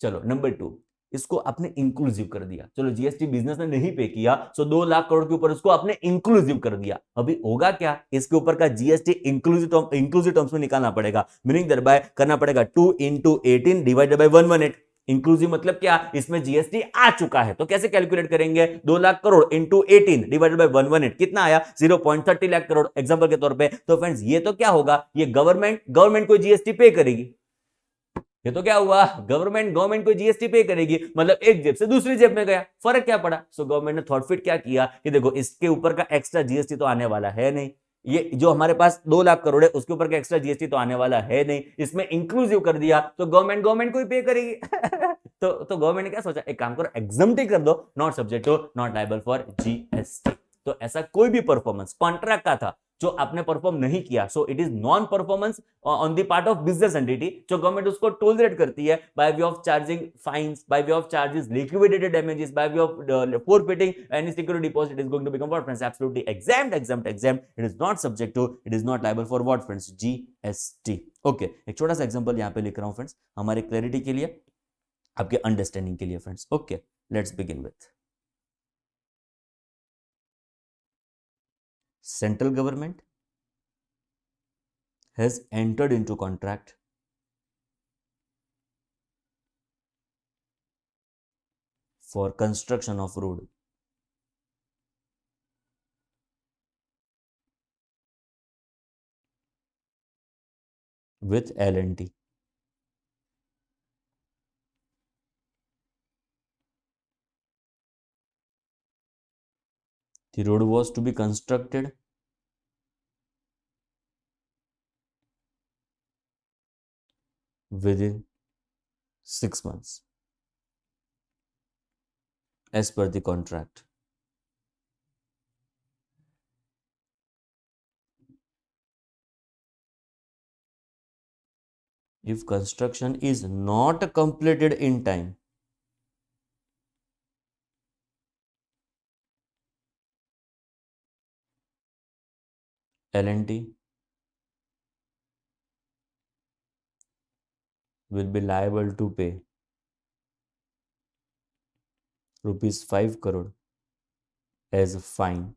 चलो नंबर 2, इसको आपने इंक्लूसिव कर दिया, चलो जीएसटी बिजनेस ने नहीं पे किया, सो 2 लाख करोड़ के ऊपर इसको आपने इंक्लूसिव कर दिया। अभी होगा क्या, इसके ऊपर का जीएसटी इंक्लूसिव टर्म्स में निकालना पड़ेगा, मीनिंग दरबार करना पड़ेगा 2 into 18 डिवाइडेड बाय 118। इंक्लूसिव मतलब क्या, इसमें जीएसटी आ चुका है, तो कैसे कैलकुलेट करेंगे, 2 lakh crore into 18 divided by 118 कितना आया, 0.30 लाख करोड़ एग्जांपल के तौर पे। तो फ्रेंड्स ये तो क्या होगा, ये गवर्नमेंट को जीएसटी पे करेगी, ये तो क्या हुआ, गवर्नमेंट को जीएसटी पे करेगी, मतलब एक जेब से दूसरी जेब में गया, फर्क क्या पड़ा। सो गवर्नमेंट ने थॉट फिट क्या किया कि देखो इसके ऊपर का एक्स्ट्रा जीएसटी तो आने वाला है नहीं, ये जो हमारे पास 2 लाख करोड़ है उसके ऊपर का एक्स्ट्रा जीएसटी तो आने वाला है नहीं, इसमें इंक्लूसिव कर दिया तो गवर्नमेंट को ही पे करेगी। तो गवर्नमेंट ने क्या सोचा, एक काम करो एग्जम्प्ट कर दो, not subject to, not liable for GST. तो ऐसा कोई भी परफॉर्मेंस कॉन्ट्रैक्ट का था जो आपने परफॉर्म नहीं किया, so it is non performance on the part of business entity, जो गवर्नमेंट उसको टोलरेट करती है by way of charging fines, by way of charges, liquidated damages, by way of forfeiting any security deposit is going to become what, friends? Absolutely exempt. It is not subject to, it is not liable for what, friends? GST. Okay, एक छोटा सा example यहां पे लिख रहा हूं friends, हमारे clarity के लिए, आपके अंडरस्टैंडिंग के लिए friends. Okay, let's begin with central government has entered into contract for construction of road with L&T. The road was to be constructed within 6 months as per the contract. If construction is not completed in time, L&T will be liable to pay rupees 5 crore as a fine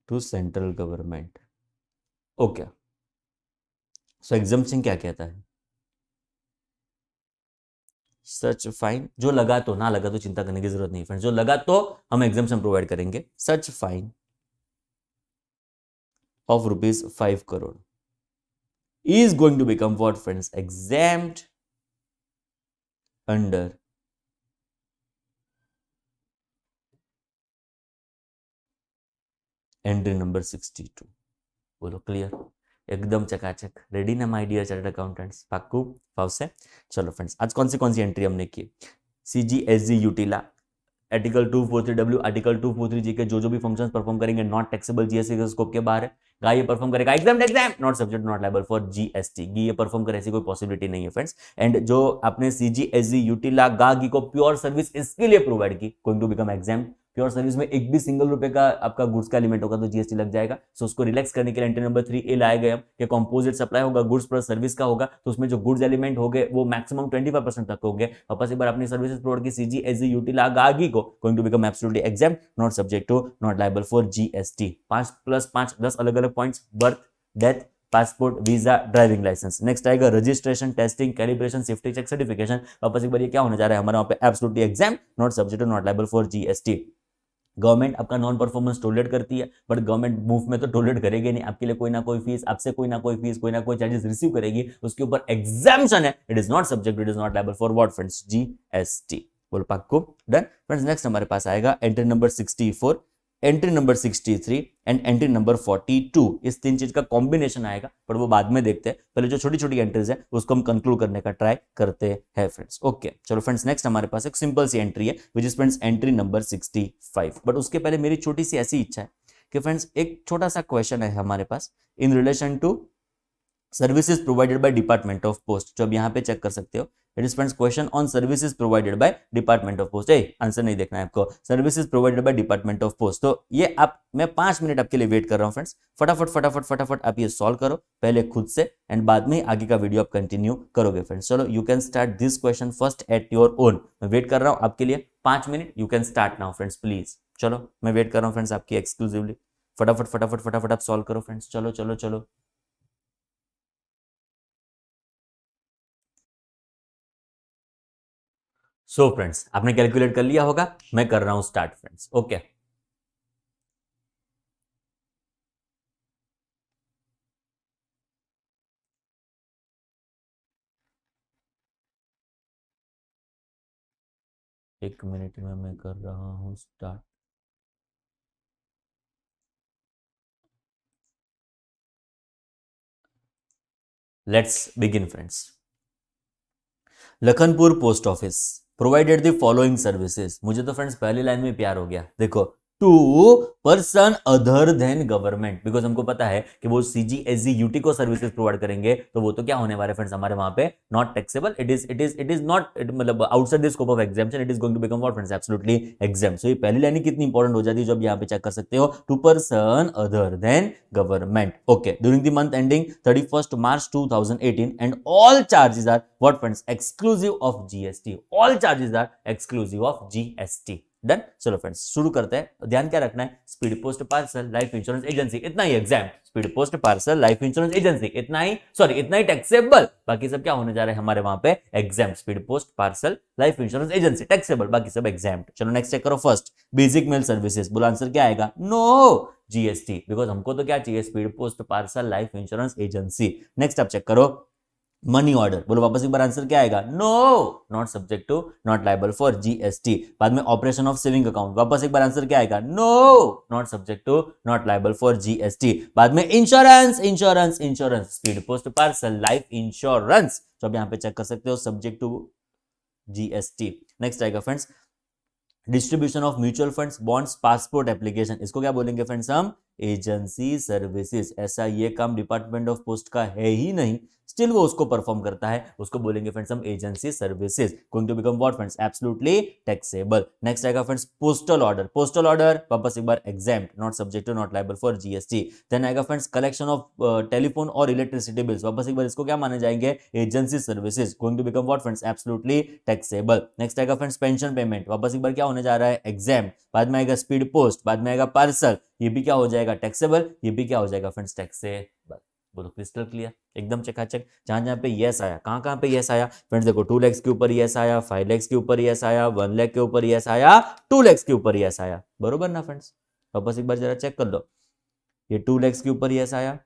to central government. Okay. So exemption क्या कहता है? सच fine, जो लगा तो, ना लगा तो चिंता करने की जरूरत नहीं फ्रेंड्स, जो लगा तो हम एग्जाम्पशन प्रोवाइड करेंगे. सच fine of rupees 5 crore is going to become what, friends? Exempt under entry number 62. बोलो क्लियर? एकदम चकाचक. रेडी ना माय डियर चार्टर्ड अकाउंटेंट्स? पाक्कू फाव से? चलो फ्रेंड्स, आज कौन सी एंट्री हमने की? CGSG यूटिला, article 243W, article 243G के जो भी फंक्शंस परफॉर्म करेंगे नॉट टैक्सेबल जीएसटी के स्कोप के बाहर है. गाय ये परफॉर्म करेगा exam not subject not liable for GST. गी ये परफॉर्म करे ऐसी कोई पॉसिबिलिटी नहीं है फ्रेंड्स. एंड जो आपने CGSG यूटिला गी को प्योर सर्विस इसके लिए प्रोवाइड की, going to become exempt. Pure service में एक भी सिंगल रुपए का आपका गुड्स का एलिमेंट होगा तो जीएसटी लग जाएगा. सो उसको रिलैक्स करने के लिए एंट्री नंबर 3A लाया गया कि कंपोजिट सप्लाई होगा, गुड्स प्लस सर्विस का होगा, तो उसमें जो गुड्स एलिमेंट हो गए वो मैक्सिमम 25% तक हो गए. वापस एक बार अपनी सर्विसेज प्रोवाइड की CGSG यूटिला गागी को, going to become absolutely exam not subject to not liable for GST. 5+5 10 अलग अलग points: birth, death, passport, visa, driving licence. Next आएगा registration, testing, calibration, safety check, certification. वापस एक बार ये क्या होने जा रहा है हमारा वहां पे? Absolutely exam not subject to not liable for GST. Government आपका नॉन परफॉर्मेंस टोलरेट करती है, बट गवर्नमेंट मूव में तो टोलरेट करेगी नहीं, आपके लिए कोई ना कोई फीस, आपसे कोई ना कोई फीस, कोई ना कोई चार्जेस रिसीव करेगी, उसके ऊपर एग्जाम्पशन है. It is not subject, it is not liable for what, friends? GST. बोल पक्को? Done friends. नेक्स्ट हमारे पास आएगा entry number 64, entry number 63 and entry number 42. इस तीन चीज का कॉम्बिनेशन आएगा, पर वो बाद में देखते हैं. पहले जो छोटी छोटी एंट्रीज है उसको हम कंक्लूड करने का ट्राई करते हैं फ्रेंड्स. ओके चलो फ्रेंड्स, नेक्स्ट हमारे पास एक सिंपल सी एंट्री है which is friends entry number 65. But उसके पहले मेरी छोटी सी ऐसी इच्छा है कि फ्रेंड्स एक छोटा सा क्वेश्चन है हमारे पास in relation to services provided by department of post, जो अब यहाँ पे चेक कर सकते हो. It is friends question on services provided by department of post. Answer नहीं देखना है आपको, services provided by department of post. तो ये आप, मैं 5 मिनट आपके लिए वेट कर रहा हूँ फ्रेंड्स. फटाफट आप ये सॉल्व करो पहले खुद से, एंड बाद में आगे का वीडियो आप कंटिन्यू करोगे फ्रेंड्स. चलो you can start this question first at your own. मैं वेट कर रहा हूँ आपके लिए 5 minute. You can start now friends please. चलो मैं वेट कर रहा हूँ फ्रेंड्स आपकी एक्सक्लूसिवली. फटाफट आप सॉल्व करो फ्रेंड्स. चलो. सो फ्रेंड्स, आपने कैलकुलेट कर लिया होगा, मैं कर रहा हूं स्टार्ट फ्रेंड्स. ओके एक मिनट में मैं कर रहा हूं start. Let's begin friends. Lakhanpur post office provided the following services. मुझे तो फ्रेंड्स पहली लाइन में प्यार हो गया. देखो, to person other than government, because हमको पता है कि वो सीजीएसजी यूटी को सर्विसेज प्रोवाइड करेंगे, तो वो तो क्या होने वाले फ्रेंड्स हमारे वहां पे not taxable, it is not मतलब outside the scope of exemption, it is going to become what friends absolutely exam. So ये पहली लाइन कितनी इंपॉर्टेंट हो जाती है जो आप यहाँ पे चेक कर सकते हो, to person other than government. Okay, during the month ending 31st March 2018 and all charges are what friends exclusive of GST, all charges are exclusive of GST। Done. चलो फ्रेंड्स शुरू करते हैं। ध्यान क्या रखना है, speed post parcel life insurance agency, इतना ही exam, speed post parcel life insurance agency, इतना ही सॉरी इतना ही टैक्सेबल, बाकी सब क्या होने जा रहे हैं हमारे वहां पे exempt, speed post parcel life insurance agency taxable, बाकी सब एग्जाम। चलो नेक्स्ट चेक करो। फर्स्ट बेसिक मेल सर्विसेज, बोलो आंसर क्या आएगा, नो जीएसटी, बिकॉज हमको तो क्या चाहिए, speed post parcel life insurance agency. Next आप चेक करो मनी ऑर्डर, बोलो वापस एक बार आंसर क्या आएगा, no not subject to not liable for GST. बाद में ऑपरेशन ऑफ सेविंग अकाउंट, वापस एक बार आंसर क्या आएगा, no not subject to not liable for GST. बाद में insurance insurance insurance, speed post parcel life insurance, तो आप यहां पे चेक कर सकते हो सब्जेक्ट टू जीएसटी। नेक्स्ट आएगा friends distribution of mutual funds bonds passport application, इसको क्या बोलेंगे फ्रेंड्स हम, एजेंसी सर्विसेज। ऐसा ये काम डिपार्टमेंट ऑफ पोस्ट का है ही नहीं, स्टिल वो उसको परफॉर्म करता है, उसको बोलेंगे फ्रेंड्स हम agency services, going to become what friends absolutely taxable. Next आएगा friends postal order, postal order वापस एक बार exempt, not subject to not liable for GST. Then आएगा फ्रेंड्स कलेक्शन ऑफ टेलीफोन और इलेक्ट्रिसिटी बिल्स, वापस एक बार इसको क्या माने जाएंगे, agency services, going to become what friends absolutely taxable. Next आएगा फ्रेंड्स पेंशन पेमेंट, वापस एक बार क्या होने जा रहा है, एग्जाम। बाद में आएगा स्पीड पोस्ट, बाद में आएगा पार्सल, ये भी क्या हो जाएगा टैक्सेबल, ये भी क्या हो जाएगा फ्रेंड्स टैक्सेबल। बोलो क्रिस्टल क्लियर, एकदम चकाचक। जहां जहां पे यस आया, कहां पे यस आया फ्रेंड्स, देखो 2 lakhs के ऊपर यस आया, 5 lakhs के ऊपर यस आया, 1 lakh के ऊपर यस आया, 2 lakhs के ऊपर यस आया, बरोबर ना फ्रेंड्स। वापस एक बार जरा चेक कर लो, ये 2 lakhs के ऊपर यस आया,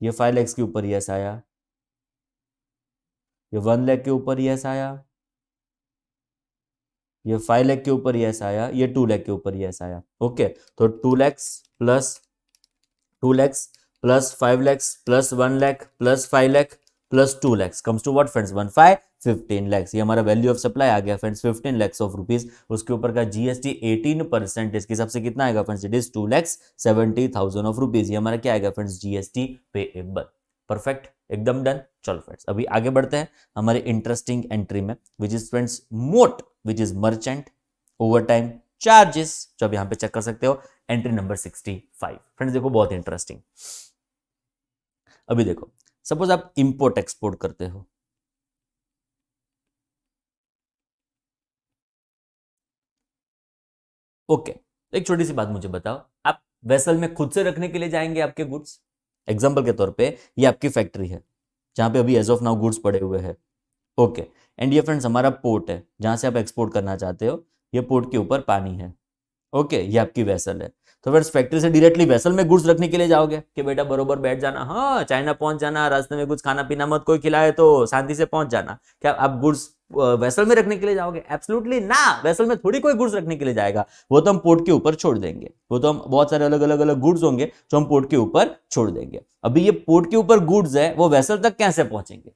ये 5 lakhs के ऊपर यस आया, ये 1 lakh के ऊपर यस आया, ये 5 लाख के ऊपर यस आया, ये 2 लाख के ऊपर यस आया। ओके, तो 2 lakhs plus 2 lakhs plus 5 lakhs plus 1 lakh plus 5 lakh plus 2 lakhs comes to what friends 15 lakhs। ये हमारा वैल्यू ऑफ सप्लाई आ गया फ्रेंड्स 15 lakhs ऑफ रुपीज, उसके ऊपर का जीएसटी 18% इसके हिसाब से कितना आएगा friends, it is 2,70,000 of rupees. ये हमारा क्या आएगा फ्रेंड्स, जीएसटी पेएबल। परफेक्ट, एकदम डन। चलो फ्रेंड्स अभी आगे बढ़ते हैं हमारे इंटरेस्टिंग एंट्री में, विच इज फ्रेंड्स मोट, which is merchant over time charges, जो आप यहां पे चेक कर सकते हो, एंट्री नंबर 65। फ्रेंड्स देखो बहुत इंटरेस्टिंग, अभी देखो सपोज आप इंपोर्ट एक्सपोर्ट करते हो, ओके एक छोटी सी बात मुझे बताओ, आप वेसल में खुद से रखने के लिए जाएंगे आपके गुड्स, एग्जांपल के तौर पे ये आपकी फैक्ट्री है जहां पे अभी एज ऑफ नाउ गुड्स पड़े हुए हैं, ओके, एंड ये फ्रेंड्स हमारा पोर्ट है जहां से आप एक्सपोर्ट करना चाहते हो, ये पोर्ट के ऊपर पानी है, ओके, ये आपकी वेसल है। तो फ्रेंड्स फैक्ट्री से डायरेक्टली वेसल में गुड्स रखने के लिए जाओगे कि बेटा बरोबर बैठ जाना, हाँ चाइना पहुंच जाना, रास्ते में कुछ खाना पीना मत कोई खिलाए तो शांति से पहुंच जाना, क्या आप गुड्स वेसल में रखने के लिए जाओगे, एब्सोल्युटली ना, वेसल में थोड़ी कोई गुड्स रखने के लिए जाएगा, वो तो हम पोर्ट के ऊपर छोड़ देंगे, वो तो हम बहुत सारे अलग अलग गुड्स होंगे जो हम पोर्ट के ऊपर छोड़ देंगे। अभी ये पोर्ट के ऊपर गुड्स है, वो वेसल तक कैसे पहुंचेंगे,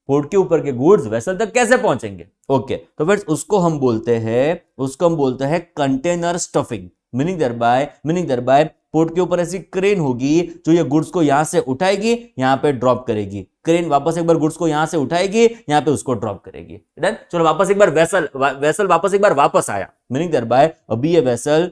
पोर्ट के ऊपर के गुड्स वेसल तक कैसे पहुंचेंगे, ओके, तो फ्रेंड्स उसको हम बोलते हैं कंटेनर स्टफिंग, मीनिंग दरबाय पोर्ट के ऊपर ऐसी क्रेन होगी जो ये गुड्स को यहां से उठाएगी, यहां पे ड्रॉप करेगी, क्रेन वापस एक बार गुड्स को यहां से उठाएगी, यहां पे उसको ड्रॉप करेगी, डन। चलो वापस एक बार वेसल वापस एक बार वापस आया, मीनिंग दरबाय अभी ये वेसल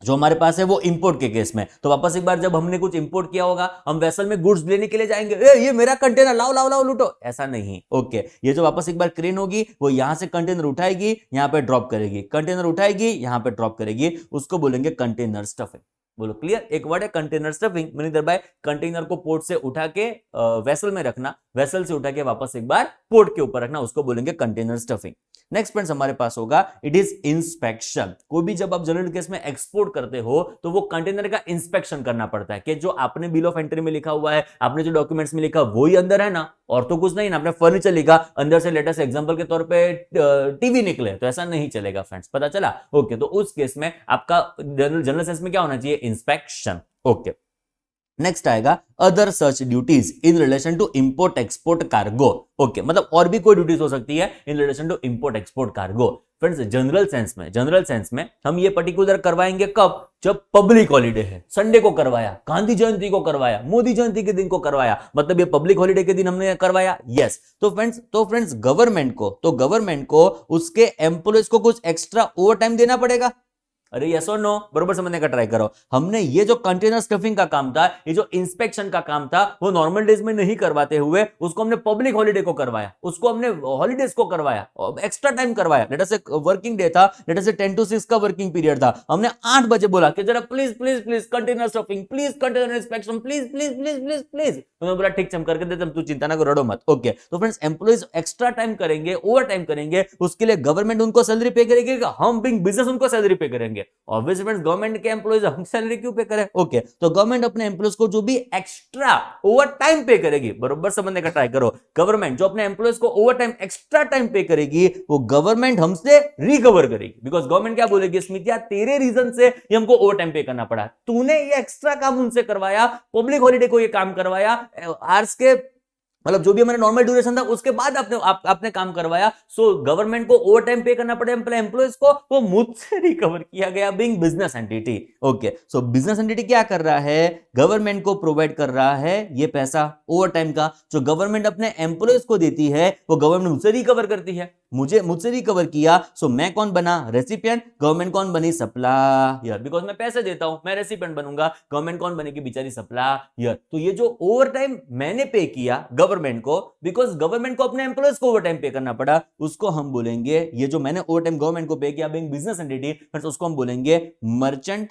जो हमारे पास है वो इंपोर्ट के केस में, तो वापस एक बार जब हमने कुछ इंपोर्ट किया होगा हम वेसल में गुड्स लेने के लिए जाएंगे, ये मेरा कंटेनर लाओ लाओ लाओ लूटो, ऐसा नहीं, ओके, ये जो वापस एक बार क्रेन होगी वो यहां से कंटेनर उठाएगी, यहां पे ड्रॉप करेगी, कंटेनर उठाएगी, यहां पे ड्रॉप करेगी, उसको बोलेंगे कंटेनर स्टफिंग। बोलो क्लियर, एक वर्ड है कंटेनर स्टफिंग, मीनिंग दरबाय कंटेनर को पोर्ट से उठा के वेसल में रखना, वेसल से उठा के वापस एक बार पोर्ट के ऊपर रखना, उसको बोलेंगे कंटेनर स्टफिंग। नेक्स्ट फ्रेंड्स हमारे पास होगा इट इज इंस्पेक्शन। कोई भी जब आप जनरल केस में एक्सपोर्ट करते हो तो वो कंटेनर का इंस्पेक्शन करना पड़ता है कि जो आपने बिल ऑफ एंट्री में लिखा हुआ है, आपने जो डॉक्यूमेंट्स में लिखा वो ही अंदर है ना, और तो कुछ नहीं ना, आपने फर्नीचर लिखा अंदर से लेटेस्ट एग्जांपल के तौर पे टीवी निकले, तो ऐसा नहीं चलेगा फ्रेंड्स, पता चला, ओके, तो उस केस में आपका जनरल सेंस में क्या होना चाहिए, इंस्पेक्शन, ओके। नेक्स्ट आएगा other such duties in relation to import export cargo. Okay, मतलब और भी कोई ड्यूटीज हो सकती है in relation to import export cargo. Friends, general sense में हम ये पर्टिकुलर करवाएंगे कब? जब पब्लिक हॉलीडे है। संडे को करवाया, गांधी जयंती को करवाया, मोदी जयंती के दिन को करवाया, मतलब ये पब्लिक हॉलीडे के दिन हमने करवाया। यस, तो फ्रेंड्स गवर्नमेंट को उसके एम्प्लॉयज को कुछ एक्स्ट्रा ओवर टाइम देना पड़ेगा। अरे यस और नो, बरोबर समझने का ट्राई करो। हमने ये जो कंटेनर स्टफिंग का काम था, ये जो इंस्पेक्शन का काम था, वो नॉर्मल डेज में नहीं करवाते हुए उसको हमने पब्लिक हॉलीडे को करवाया, उसको हमने हॉलीडेज को करवाया, एक्स्ट्रा टाइम करवाया। लेट अस से वर्किंग डे था, लेट अस से 10 to 6 का वर्किंग पीरियड था, हमने 8 बजे बोला कि जरा please please please container stuffing, please container inspection, please please please please please. उन्होंने बोला ठीक हम करके देते, तू चिंता ना करो, रड़ो मत। ओके, तो फ्रेंड्स एम्प्लॉइज एक्स्ट्रा टाइम करेंगे, ओवर टाइम करेंगे, उसके लिए गवर्नमेंट उनको सैलरी पे करेगी, हम बिग बिजनेस उनको सैलरी पे करेंगे। ऑब्वियसली फ्रेंड्स, गवर्नमेंट के एम्प्लॉइज हम सैलरी क्यों पे करें? ओके, तो गवर्नमेंट अपने एम्प्लॉइज को जो भी एक्स्ट्रा ओवर टाइम पे करेगी, बरोबर समझने का ट्राई करो, गवर्नमेंट जो अपने एम्प्लॉइज को ओवर टाइम एक्स्ट्रा टाइम पे करेगी, वो गवर्नमेंट हमसे रिकवर करेगी। बिकॉज गवर्नमेंट क्या बोलेगी, स्मितिया तेरे रीजन से ये हमको ओवर टाइम पे करना पड़ा, तूने ये एक्स्ट्रा काम उनसे करवाया, पब्लिक हॉलीडे को ये काम करवाया, आवर्स के मतलब जो भी हमारे नॉर्मल ड्यूरेशन था उसके बाद आपने काम करवाया, सो गवर्नमेंट को ओवर टाइम पे करना पड़े अपने एम्प्लॉइज को, वो मुझसे रिकवर किया गया बीइंग बिजनेस एंटिटी। ओके, सो बिजनेस एंटिटी क्या कर रहा है, गवर्नमेंट को प्रोवाइड कर रहा है ये पैसा ओवर टाइम का, जो गवर्नमेंट अपने एम्प्लॉइज को देती है वो गवर्नमेंट मुझसे रिकवर करती है। मुझसे रिकवर किया, सो मैं कौन बना, रेसिपिएंट, गवर्नमेंट कौन बनी, सप्लायर। बिकॉज मैं पैसे देता हूं, मैं रेसिपिएंट बनूंगा, गवर्नमेंट कौन बनेगी, बेचारी सप्लायर। तो ये जो ओवर टाइम मैंने पे किया गवर्नमेंट को, बिकॉज गवर्नमेंट को अपने एम्प्लॉइज को ओवर टाइम पे करना पड़ा, उसको हम बोलेंगे, ये जो मैंने ओवर टाइम गवर्नमेंट को पे किया बीइंग बिजनेस एंटिटी, उसको हम बोलेंगे मर्चेंट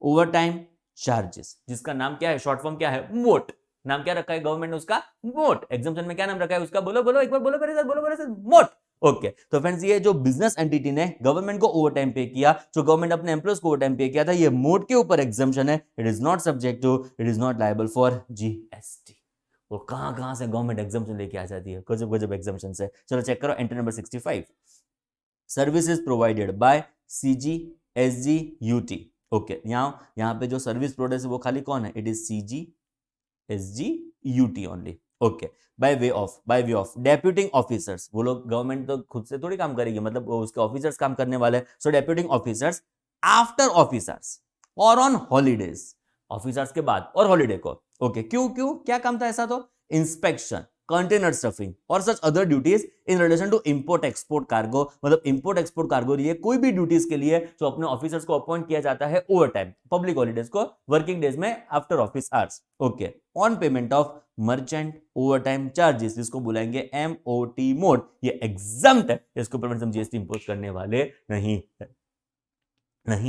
ओवर टाइम चार्जेस, जिसका नाम क्या है, शॉर्ट फॉर्म क्या है, मोट। नाम क्या रखा है गवर्नमेंट ने उसका, मोट। एग्जाम्पशन में क्या नाम रखा है उसका, बोलो बोलो एक बार, बोलो मेरे साथ, बोलो मेरे साथ, मोट। ओके, तो फ्रेंड्स ये जो बिजनेस एंटिटी ने गवर्नमेंट को ओवर टाइम पे किया, जो गवर्नमेंट अपने एम्प्लॉइज को ओवर टाइम पे किया था, ये मोड के ऊपर एग्जम्पशन है, it is not subject to, it is not liable for GST. वो कहां से गवर्नमेंट एग्जम्पशन लेके आ जाती है, गजब गजब एग्जम्पशन है। चलो चेक करो, entry number 65, services provided by CG SG UT. Okay, यहां पे जो सर्विस प्रोवाइडर है वो खाली कौन है, it is CG SG UT only. Okay, by way of deputing officers, वो लोग गवर्नमेंट तो खुद से थोड़ी काम करेगी, मतलब उसके ऑफिसर्स काम करने वाले, सो डेप्यूटिंग ऑफिसर्स आफ्टर ऑफिसर्स और ऑन हॉलीडेज, ऑफिसर्स के बाद और हॉलीडे को। ओके, क्यों क्या काम था ऐसा, तो इंस्पेक्शन, कंटेनर स्टफिंग और such other duties in relation to import export cargo, मतलब इंपोर्ट एक्सपोर्ट कार्गो लिए कोई भी ड्यूटीज के लिए जो अपने ऑफिसर्स को अपॉइंट किया जाता है ओवर टाइम, पब्लिक हॉलीडेज को, वर्किंग डेज में, after office hours. Okay, on payment of merchant over time charges, जिसको बुलाएंगे एमओटी मोड, ये एग्जम्प्ट है, इसके ऊपर हम जीएसटी इंपोज करने वाले नहीं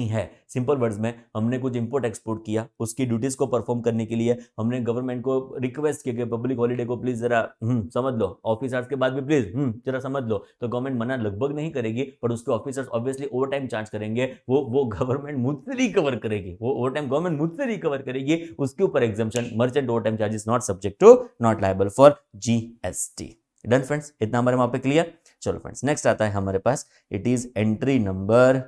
है। सिंपल वर्ड्स में, हमने कुछ इंपोर्ट एक्सपोर्ट किया, उसकी ड्यूटीज को परफॉर्म करने के लिए हमने गवर्नमेंट को रिक्वेस्ट किया कि पब्लिक हॉलीडे को प्लीज जरा समझ लो, ऑफिस आवर्स के बाद भी प्लीज जरा समझ लो, तो गवर्नमेंट मना लगभग नहीं करेगी, पर उसके officers obviously overtime charge करेंगे, वो गवर्नमेंट मुझसे रिकवर करेगी, वो ओवर टाइम गवर्नमेंट मुझसे रिकवर करेगी, उसके ऊपर exemption, merchant over time charges not subject to, not liable for GST. Done friends, इतना हमारे वहां पे क्लियर। चलो फ्रेंड्स, नेक्स्ट आता है हमारे पास, इट इज एंट्री नंबर,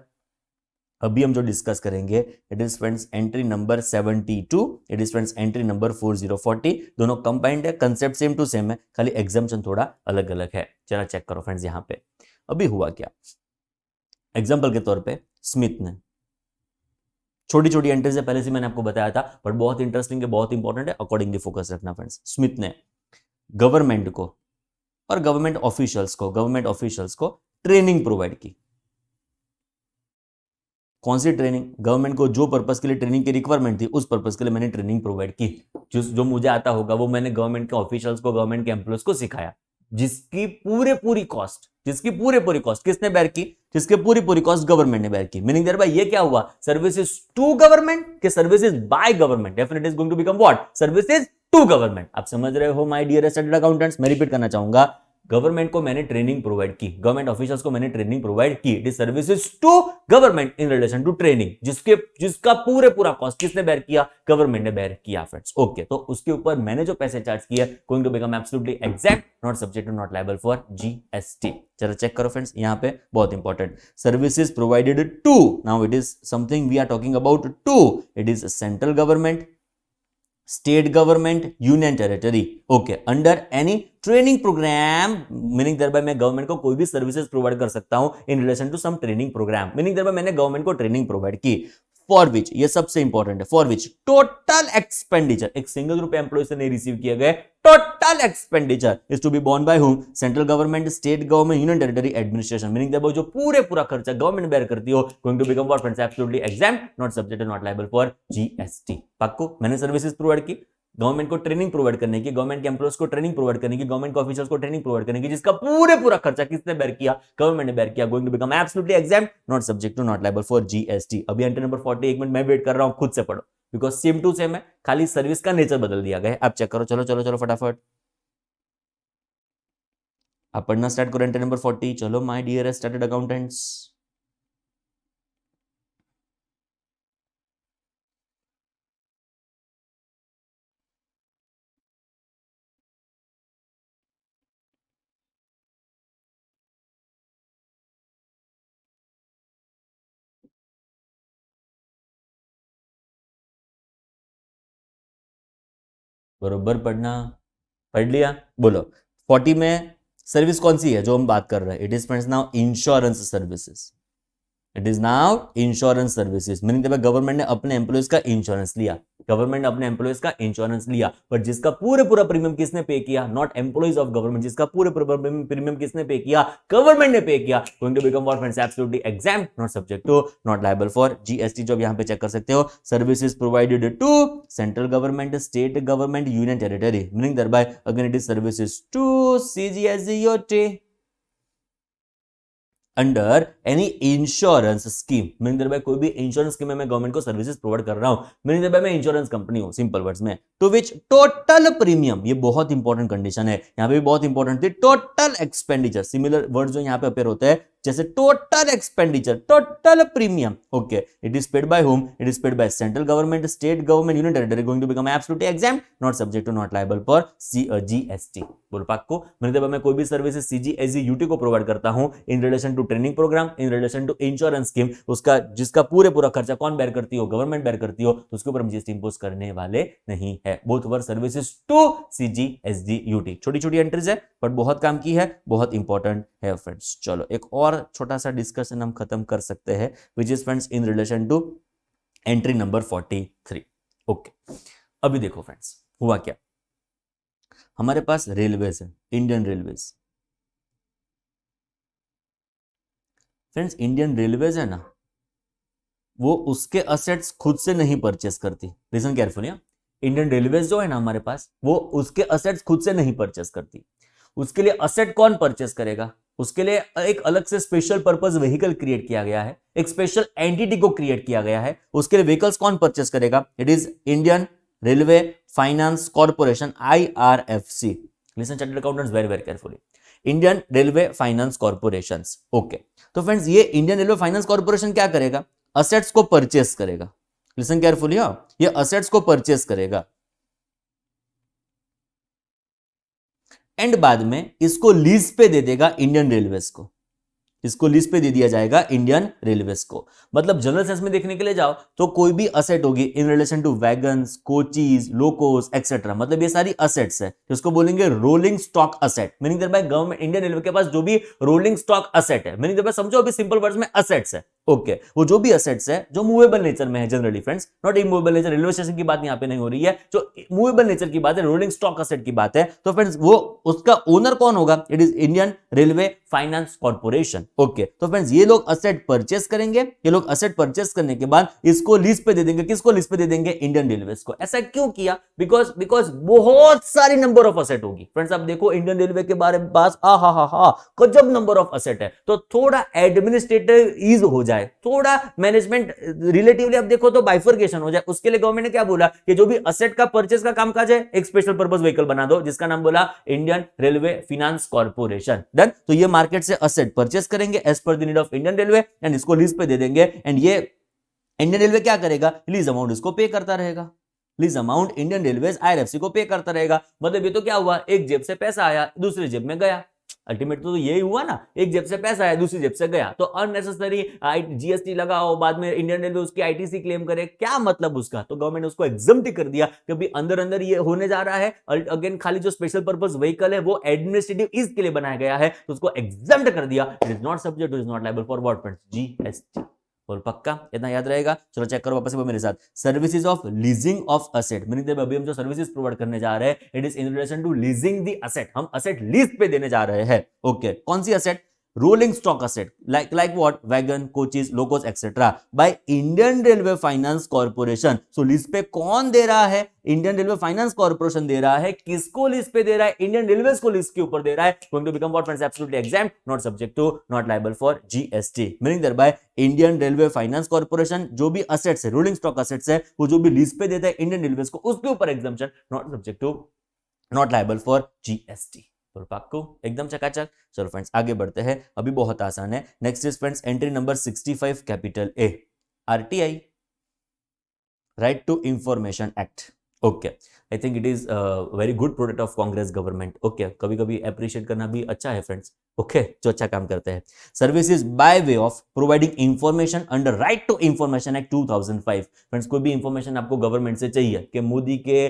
अभी हम जो डिस्कस करेंगे, it is friends entry number 72, it is friends entry number 4040, दोनों कंबाइंड है, कंसेप्ट सेम टू सेम है, खाली एग्जाम्पशन थोड़ा अलग अलग है। चलो चेक करो फ्रेंड्स, यहां पे अभी हुआ क्या, एग्जाम्पल के तौर पे स्मिथ ने, छोटी छोटी एंट्रीज है, पहले से मैंने आपको बताया था, पर बहुत इंटरेस्टिंग है, बहुत इंपॉर्टेंट है, अकॉर्डिंगली फोकस रखना फ्रेंड्स। स्मिथ ने गवर्नमेंट को और गवर्नमेंट ऑफिशियल्स को ट्रेनिंग प्रोवाइड की। कौन सी ट्रेनिंग, गवर्नमेंट को जो पर्पस के लिए ट्रेनिंग की रिक्वायरमेंट थी, उस पर्पस के लिए मैंने ट्रेनिंग प्रोवाइड की, जो मुझे आता होगा वो मैंने गवर्नमेंट के ऑफिशियल्स को, गवर्नमेंट के एम्प्लॉयज को सिखाया, जिसकी पूरी कॉस्ट किसने बेयर की, जिसके पूरी कॉस्ट गवर्नमेंट ने बेयर की। मीनिंग देयर बाय ये क्या हुआ, सर्विसेज टू गवर्नमेंट के services by government, definitely is going to become what, services to government. आप समझ रहे हो माय डियर स्टैट्यूटरी अकाउंटेंट्स, मैं रिपीट करना चाहूंगा, गवर्नमेंट को मैंने ट्रेनिंग प्रोवाइड की, गवर्नमेंट ऑफिसर्स को मैंने ट्रेनिंग प्रोवाइड की, it is services to government in relation to training, जिसका पूरा कॉस्ट किसने बेयर किया, गवर्नमेंट ने बेयर किया फ्रेंड्स। ओके, तो उसके ऊपर मैंने जो पैसे चार्ज किए, going to become absolutely exempt, not subject to, not liable for GST. चलो चेक करो फ्रेंड्स, यहां पे बहुत important, services provided to, now it is something we are talking about to, it is central government, state government, union territory, okay, under any training program, meaning thereby मैं government को कोई भी services provide कर सकता हूं in relation to some training programme, meaning thereby मैंने government को training provide की, फॉर विच, ये सबसे इंपॉर्टेंट है, फॉर विच टोटल एक्सपेंडिचर, एक सिंगल रुपए एम्प्लॉय से नहीं रिसीव किए गए, total expenditure is to be borne by whom, central government, state government, union territory administration, meaning that जो पूरा खर्चा गवर्नमेंट बेयर करती हो, going to become what friends, absolutely exempt, not subject, not liable for GST. पक्को, मैंने services provide की, government को training provide करने की, गवर्नमेंट के एम्प्लॉयज को ट्रेनिंग प्रोवाइड करने की, गवर्नमेंट के ऑफिसर्स को ट्रेनिंग प्रोवाइड करने की, जिसका पूरा खर्चा किसने बेयर किया, गवर्नमेंट ने बेयर किया, going to become absolutely exempt, not subject to, not liable for GST. अभी एंट्री नंबर 40, एक मिनट मैं वेट कर रहा हूं, खुद से पढ़ो, बिकॉज सेम टू सेम है, खाली सर्विस का नेचर बदल दिया गया है। आप चेक करो, चलो चलो चलो फटाफट आप पढ़ना स्टार्ट करो, एंट्री नंबर 40, चलो माय डियर स्टार्टेड अकाउंटेंट्स। बरोबर पढ़ना, पढ़ लिया, बोलो 40 में सर्विस कौन सी है जो हम बात कर रहे हैं, it is friends now insurance services, it is now insurance services, meaning government ने अपने एम्प्लॉयज का इंश्योरेंस लिया, गवर्नमेंट ने अपने एम्प्लॉयज का इंश्योरेंस लिया, पर जिसका पूरा प्रीमियम किसने पे किया, नॉट एम्प्लॉयज ऑफ गवर्नमेंट, जिसका पूरा प्रीमियम किसने पे किया, गवर्नमेंट ने पे किया, going to become what friends, absolutely exempt, not subject to, not liable for GST. जो यहां पे चेक कर सकते हो, services provided to central government, state government, union territory, meaning thereby again it is services to सीजीएसजीओटी under any insurance scheme, meaning thereby कोई भी insurance scheme में मैं गवर्नमेंट को सर्विसेज प्रोवाइड कर रहा हूं, मीनिंग देयरबाय मैं इंश्योरेंस कंपनी हूं, सिंपल वर्ड्स में, टू विच टोटल प्रीमियम, ये बहुत इंपॉर्टेंट कंडीशन है, यहां पे भी बहुत इंपॉर्टेंट थी, टोटल एक्सपेंडिचर, सिमिलर वर्ड्स जो यहां पे अपेयर होते हैं, जैसे total expenditure, total premium, okay, it is paid by home, it is paid by central government, state government, union territory, going to become absolutely exempt, not subject to, not liable for GST. बोल पाको, मैंने मैं कोई भी services सीजीएसजीयूटी को provide करता हूं in relation to training programme, in relation to insurance scheme, उसका जिसका पूरा खर्चा कौन बेयर करती हो, गवर्नमेंट बेयर करती हो, तो उसके ऊपर हम जीएसटी इंपोज करने वाले नहीं है। बोथ वर सर्विसेज टू सीजीएसजीयूटी, छोटी छोटी एंट्रीज है बट बहुत काम की है, बहुत इंपॉर्टेंट है फ्रेंड्स। चलो एक और छोटा सा डिस्कशन हम खत्म कर सकते हैं, which is friends in relation to entry number 43। Okay, अभी देखो फ्रेंड्स, हुआ क्या, हमारे पास रेलवेज है, Indian railways, friends Indian railways है ना, वो उसके असेट्स खुद से नहीं परचेस करती, लिसन केयरफुली, इंडियन रेलवेज जो है ना हमारे पास, वो उसके असेट्स खुद से नहीं परचेस करती, उसके लिए असेट कौन परचेस करेगा, उसके लिए एक अलग से स्पेशल पर्पस व्हीकल क्रिएट किया गया है, एक स्पेशल एंटिटी को क्रिएट किया गया है, उसके लिए व्हीकल्स कौन परचेस करेगा, it is Indian railway finance corporation, IRFC, listen chartered accountants very very carefully, Indian railway finance corporation. Okay, तो फ्रेंड्स ये इंडियन रेलवे फाइनेंस कॉर्पोरेशन क्या करेगा, असेट्स को परचेस करेगा, लिसन केयरफुली, ये असेट्स को परचेस करेगा एंड बाद में इसको लीज पे दे देगा इंडियन रेलवेज को, इसको लीज पे दे दिया जाएगा इंडियन रेलवेज को। मतलब जनरल सेंस में देखने के लिए जाओ तो कोई भी असेट होगी in relation to wagons, coaches, locos etcetera, मतलब ये सारी असेट्स है, इसको बोलेंगे rolling stock asset, meaning thereby government Indian railway के पास जो भी रोलिंग स्टॉक असेट है, मीनिंग देयरबाय समझो अभी सिंपल वर्ड्स में असेट्स है, ओके, वो जो भी असेट्स है जो मूवेबल नेचर में है generally friends, not immovable nature, railway station की बात यहां पे नहीं हो रही है, जो मूवेबल नेचर की बात है, रोलिंग स्टॉक असेट की बात है, तो फ्रेंड्स वो उसका ओनर कौन होगा, it is Indian railway finance corporation. Okay, तो फ्रेंड्स ये लोग असेट परचेस करेंगे, ये लोग असेट परचेस करने के बाद इसको लीज पे दे देंगे, किसको लीज पे दे देंगे, इंडियन रेलवेज को। ऐसा क्यों किया, बिकॉज बहुत सारी नंबर ऑफ असेट होगी फ्रेंड्स, आप देखो इंडियन रेलवे के बारे में पास गजब नंबर ऑफ असेट है, तो थोड़ा एडमिनिस्ट्रेटिव ईज हो जाए, थोड़ा मैनेजमेंट रिलेटिवली आप देखो तो बाइफर्केशन हो जाए, उसके लिए गवर्नमेंट ने क्या बोला कि जो भी असेट का परचेस का कामकाज है एक स्पेशल पर्पस व्हीकल बना दो जिसका नाम बोला Indian railway finance corporation. Done, तो ये मार्केट से असेट परचेस करेंगे as per the need of Indian railway and इसको लीज पे दे देंगे एंड ये इंडियन रेलवे क्या करेगा, लीज अमाउंट इसको पे करता रहेगा, lease amount Indian railway IRFC को पे करता रहेगा। मतलब ये तो क्या हुआ, एक जेब से पैसा आया दूसरी जेब में गया, अल्टीमेट तो यही हुआ ना, एक जेब से पैसा आया दूसरी जेब से गया, तो अननेसेसरी जीएसटी लगाओ, बाद में इंडियन रेलवे उसकी आईटीसी क्लेम करे, क्या मतलब उसका? तो गवर्नमेंट ने उसको एग्जम्प्ट कर दिया कि अभी अंदर अंदर ये होने जा रहा है। अगेन खाली जो स्पेशल पर्पस व्हीकल है वो एडमिनिस्ट्रेटिव इसके लिए बनाया गया है, तो उसको एग्जम्प्ट कर दिया। It is not subject, it is not liable for what friends? GST. और पक्का इतना याद रहेगा? चलो चेक करो वापस मेरे साथ। Services of leasing of asset, meaning अभी हम जो सर्विसेज प्रोवाइड करने जा रहे हैं, it is in relation to leasing the asset, हम असेट लीज पे देने जा रहे हैं। ओके, कौन सी asset? Rolling stock asset, like what? Wagon, coaches, locos etcetera, by Indian railway finance corporation. So lease पे कौन दे रहा है? इंडियन रेलवे फाइनेंस कॉर्पोरेशन दे रहा है। किसको लीज पे दे रहा है? इंडियन रेलवे को लीज के ऊपर दे रहा है। Going to become what friends? Absolutely exempt, not subject to, not liable for GST. Meaning there bye Indian railway finance corporation जो भी असेट्स है, रोलिंग स्टॉक असेट्स है, वो जो भी लीज पे देता है इंडियन रेलवे को, उसके ऊपर exemption, not subject to, not liable for GST. तो पाक्को एकदम चकाचक। चलो फ्रेंड्स आगे बढ़ते हैं, अभी बहुत आसान है। Next is friends entry number 65 capital A, RTI, right to information act. Okay, I think it is very good product of Congress government. Okay, कभी कभी अप्रिशिएट करना भी अच्छा है फ्रेंड्स। ओके, जो अच्छा काम करते हैं। Services by way of providing information under right to information act 2005। Friends कोई भी इंफॉर्मेशन आपको गवर्नमेंट से चाहिए कि मोदी के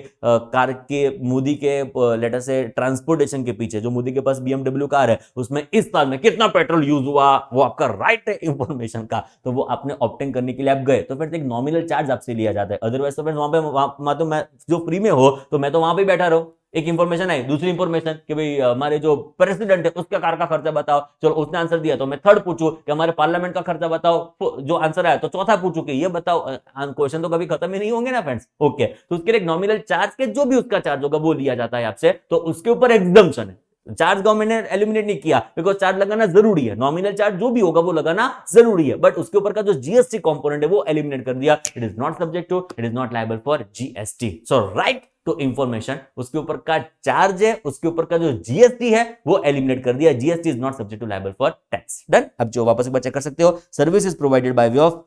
लेट अस से ट्रांसपोर्टेशन के पीछे, जो मोदी के पास BMW कार है, उसमें इस साल में कितना पेट्रोल यूज हुआ, वो आपका राइट है इंफॉर्मेशन का, तो वो आपने ऑप्टेन करने के लिए आप गए, तो फ्रेंड्स एक नॉमिनल चार्ज आपसे लिया जाता है। अदरवाइज तो फ्रेंड्स वहां पे तो मैं जो फ्री में हो तो मैं तो वहां पे बैठा रहूं। एक इंफॉर्मेशन है, दूसरी इंफॉर्मेशन कि भाई हमारे जो प्रेसिडेंट है उसका कार का खर्चा बताओ, चलो उसने आंसर दिया तो मैं थर्ड पूछूं कि हमारे पार्लियामेंट का खर्चा बताओ, जो आंसर आया तो चौथा पूछूं कि ये बताओ। क्वेश्चन तो कभी खत्म ही नहीं होंगे ना फ्रेंड्स। ओके, तो उसके लिए एक नॉमिनल चार्ज के जो भी उसका चार्ज होगा वो लिया जाता है आपसे, तो उसके ऊपर एग्जम्पशन है। चार्ज गवर्नमेंट ने एलिमिनेट नहीं किया, बिकॉज चार्ज लगाना जरूरी है, नॉमिनल चार्ज जो भी होगा वो लगाना जरूरी है, बट उसके ऊपर का जो जीएसटी कंपोनेंट है वो एलिमिनेट कर दिया। It is not subject to, it is not liable for GST. So right to information, उसके ऊपर का चार्ज है, उसके ऊपर का जो जीएसटी है वो एलिमिनेट कर दिया। GST is not subject to liable for tax. Done. अब जो वापस एक बार चेक कर सकते हो, service is provided by way of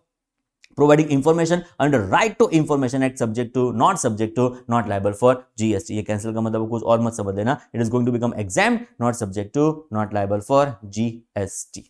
providing information under right to information act subject to, not liable for GST। ये कैंसिल का मतलब कुछ और मत समझ लेना, it is going to become exempt, not subject to, not liable for GST।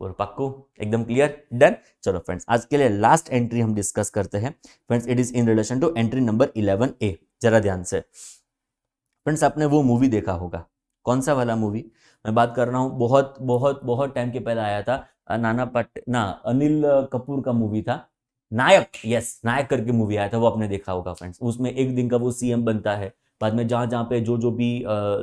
और पक्को एकदम क्लियर? डन। चलो फ्रेंड्स आज के लिए लास्ट एंट्री हम डिस्कस करते हैं friends, it is in relation to entry number 11A। जरा ध्यान से फ्रेंड्स, आपने वो मूवी देखा होगा, कौन सा वाला मूवी मैं बात कर रहा हूं? बहुत बहुत बहुत टाइम के पहले आया था, अनिल कपूर का मूवी था, नायक। यस, नायक करके मूवी आया था, वो आपने देखा होगा फ्रेंड्स। उसमें एक दिन का वो सीएम बनता है, बाद में जहां जहां पे जो भी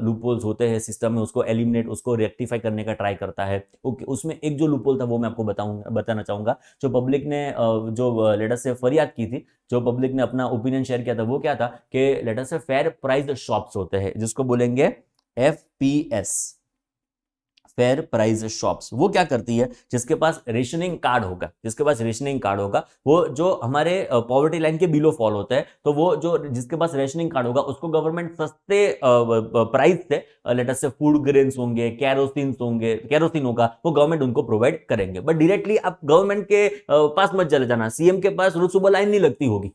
लूपहोल्स होते हैं सिस्टम में उसको एलिमिनेट, उसको रेक्टिफाई करने का ट्राई करता है। ओके, उसमें एक जो लूपहोल था वो मैं आपको बताना चाहूंगा। जो पब्लिक ने जो लेट अस से फरियाद की थी, जो पब्लिक ने अपना ओपिनियन शेयर किया था, वो क्या था कि लेट अस से फेयर प्राइस शॉप्स होते हैं, जिसको बोलेंगे FPS, फेयर प्राइस शॉप्स। वो क्या करती है? जिसके पास रेशनिंग कार्ड होगा, वो जो हमारे पॉवर्टी लाइन के बिलो फॉल होते हैं, तो वो जो जिसके पास रेशनिंग कार्ड होगा उसको गवर्नमेंट सस्ते प्राइस से, लेट अस से फूड ग्रेन्स होंगे, केरोसिन होगा, वो गवर्नमेंट उनको प्रोवाइड करेंगे। बट डायरेक्टली आप गवर्नमेंट के पास मत चले जाना, सीएम के पास रोज सुबह लाइन नहीं लगती होगी,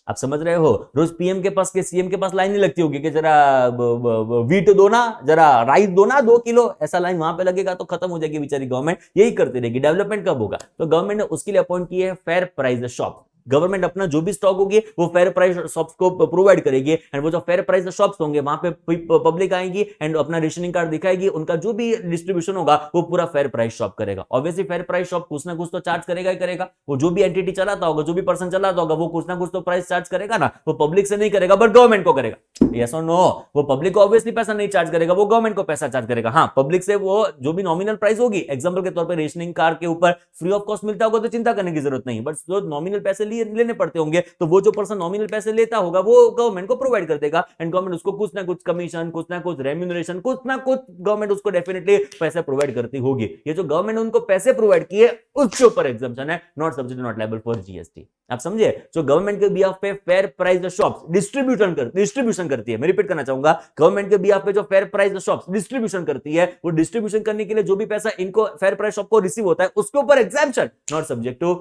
आप समझ रहे हो? रोज पीएम के पास के सीएम के पास लाइन नहीं लगती होगी कि जरा वीट दो ना, जरा राइस दो ना 2 किलो, ऐसा लाइन वहां पे लगेगा तो खत्म हो जाएगी बेचारी गवर्नमेंट। यही करती रहेगी, डेवलपमेंट कब होगा? तो गवर्नमेंट ने उसके लिए अपॉइंट की है फेयर प्राइस शॉप। गवर्नमेंट अपना जो भी स्टॉक होगी वो फेयर प्राइस शॉप्स को प्रोवाइड करेगी, एंड वो जो फेयर प्राइस शॉप्स होंगे वहां पे पब्लिक आएगी एंड अपना रेशनिंग कार्ड दिखाएगी, उनका जो भी डिस्ट्रीब्यूशन होगा वो पूरा फेयर प्राइस शॉप करेगा। ऑब्वियसली फेयर प्राइस शॉप कुछ ना कुछ तो चार्ज करेगा ही करेगा, वो जो भी एंटिटी चलाता होगा, जो भी पर्सन चलाता होगा, वो कुछ ना कुछ तो प्राइस चार्ज करेगा ना। वो पब्लिक से नहीं करेगा बट गवर्नमेंट को करेगा। यस और नो? वो पब्लिक को ऑब्वियसली पैसा नहीं चार्ज करेगा, वो गवर्नमेंट को पैसा चार्ज करेगा। हाँ, पब्लिक से वो जो भी नॉमिनल प्राइस होगी, एग्जांपल के तौर पर रेशनिंग कार्ड के ऊपर फ्री ऑफ कॉस्ट मिलता होगा तो चिंता करने की जरूरत नहीं, बट जो नॉमिनल पैसे लेने पड़ते होंगे तो वो जो पर्सन नॉमिनल पैसे लेता होगा वो गवर्नमेंट को प्रोवाइड कर देगा, एंड गवर्नमेंट उसको कुछ ना कुछ कमीशन, कुछ ना कुछ रेम्यूनरेशन, कुछ ना कुछ गवर्नमेंट उसको डेफिनेटली पैसे प्रोवाइड करती होगी। ये जो गवर्नमेंट ने उनको पैसे प्रोवाइड किए उसके ऊपर एग्जम्पशन है, not subject, not liable for GST. आप समझे? जो गवर्नमेंट के बिहाफ पे फेयर प्राइस शॉप्स डिस्ट्रीब्यूशन करती है, मैं रिपीट करना चाहूंगा, गवर्नमेंट के बिहाफ पे जो फेयर प्राइस शॉप्स डिस्ट्रीब्यूशन करती है, वो डिस्ट्रीब्यूशन करने के लिए जो भी पैसा इनको फेयर प्राइस शॉप को रिसीव होता है उसके ऊपर exemption, not subject to,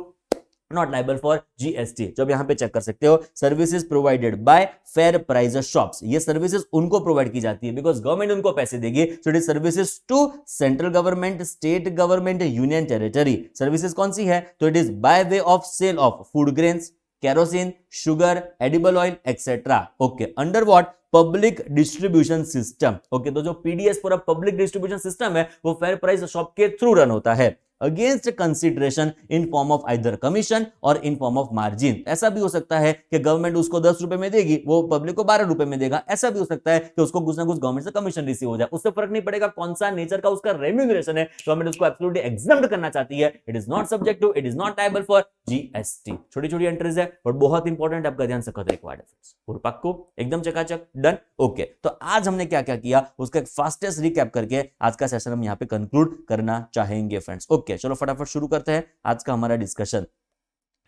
not liable for GST. जब यहां पे चेक कर सकते हो, services provided by fair price shops, ये सर्विसेज उनको प्रोवाइड की जाती है बिकॉज गवर्नमेंट उनको पैसे देगी, so it is services to central government, state government, union territory. Services कौन सी है? तो it is by way of sale of food grains, kerosene, sugar, edible oil etcetera. Okay, under what? Public distribution system. Okay, तो जो PDS पूरा public distribution system है वो fair price shop के थ्रू रन होता है, against consideration in form of either commission और इन form of margin. ऐसा भी हो सकता है कि गवर्नमेंट उसको 10 रुपए में देगी, वो पब्लिक को 12 रुपए में देगा। ऐसा भी हो सकता है कि उसको कुछ ना कुछ गवर्नमेंट से कमीशन रिसीव हो जाए, उससे फर्क नहीं पड़ेगा कौन सा नेचर का उसका रेम्यूनरेशन है, गवर्नमेंट उसको एब्सोल्युटली एग्जम्प्ट करना चाहती है। It is not subject to, it is not liable for GST. छोटी छोटी एंट्रीज है और बहुत इंपॉर्टेंट, आपका ध्यान से एक वर्ड है पक्को, एकदम चकाचक डन। ओके, तो आज हमने क्या क्या किया उसका एक फास्टेस्ट रिकैप करके आज का सेशन हम यहाँ पे कंक्लूड करना चाहेंगे फ्रेंड्स। ओके, चलो फटाफट शुरू करते हैं आज का हमारा डिस्कशन।